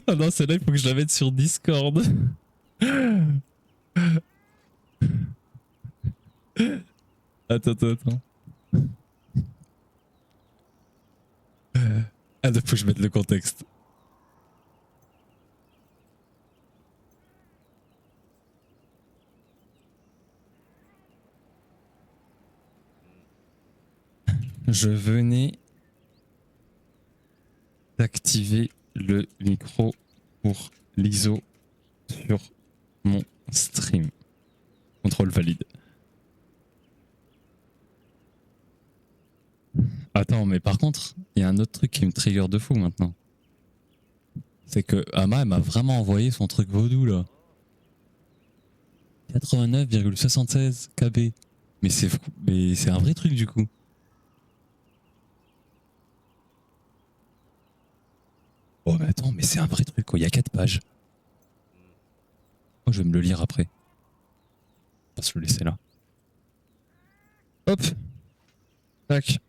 Ah non, celle-là, il faut que je la mette sur Discord. Attends. Ah, il faut que je mette le contexte. Je venais d'activer le micro pour l'ISO sur mon stream. Contrôle valide. Attends, mais par contre, il y a un autre truc qui me trigger de fou maintenant. C'est que Ama, elle m'a vraiment envoyé son truc vaudou là. 89,76 KB. Mais c'est un vrai truc du coup. Oh mais attends, mais c'est un vrai truc quoi. Il y a 4 pages. Oh, je vais me le lire après. On va se le laisser là. Hop. Tac.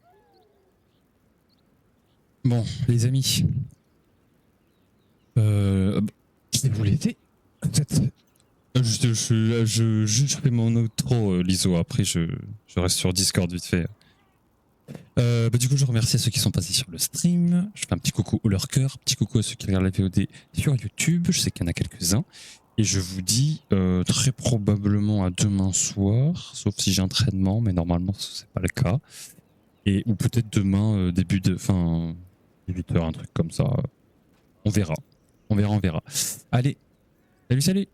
Bon, les amis. Je vais vous laisser. Je fais mon outro, l'ISO. Après, je reste sur Discord vite fait. Du coup, je remercie ceux qui sont passés sur le stream. Je fais un petit coucou au leur cœur. Petit coucou à ceux qui regardent la VOD sur YouTube. Je sais qu'il y en a quelques-uns. Et je vous dis très probablement à demain soir. Sauf si j'ai entraînement, mais normalement, c'est pas le cas. Ou peut-être demain, début de. Enfin, 18h, un truc comme ça. On verra. On verra. Allez. Salut.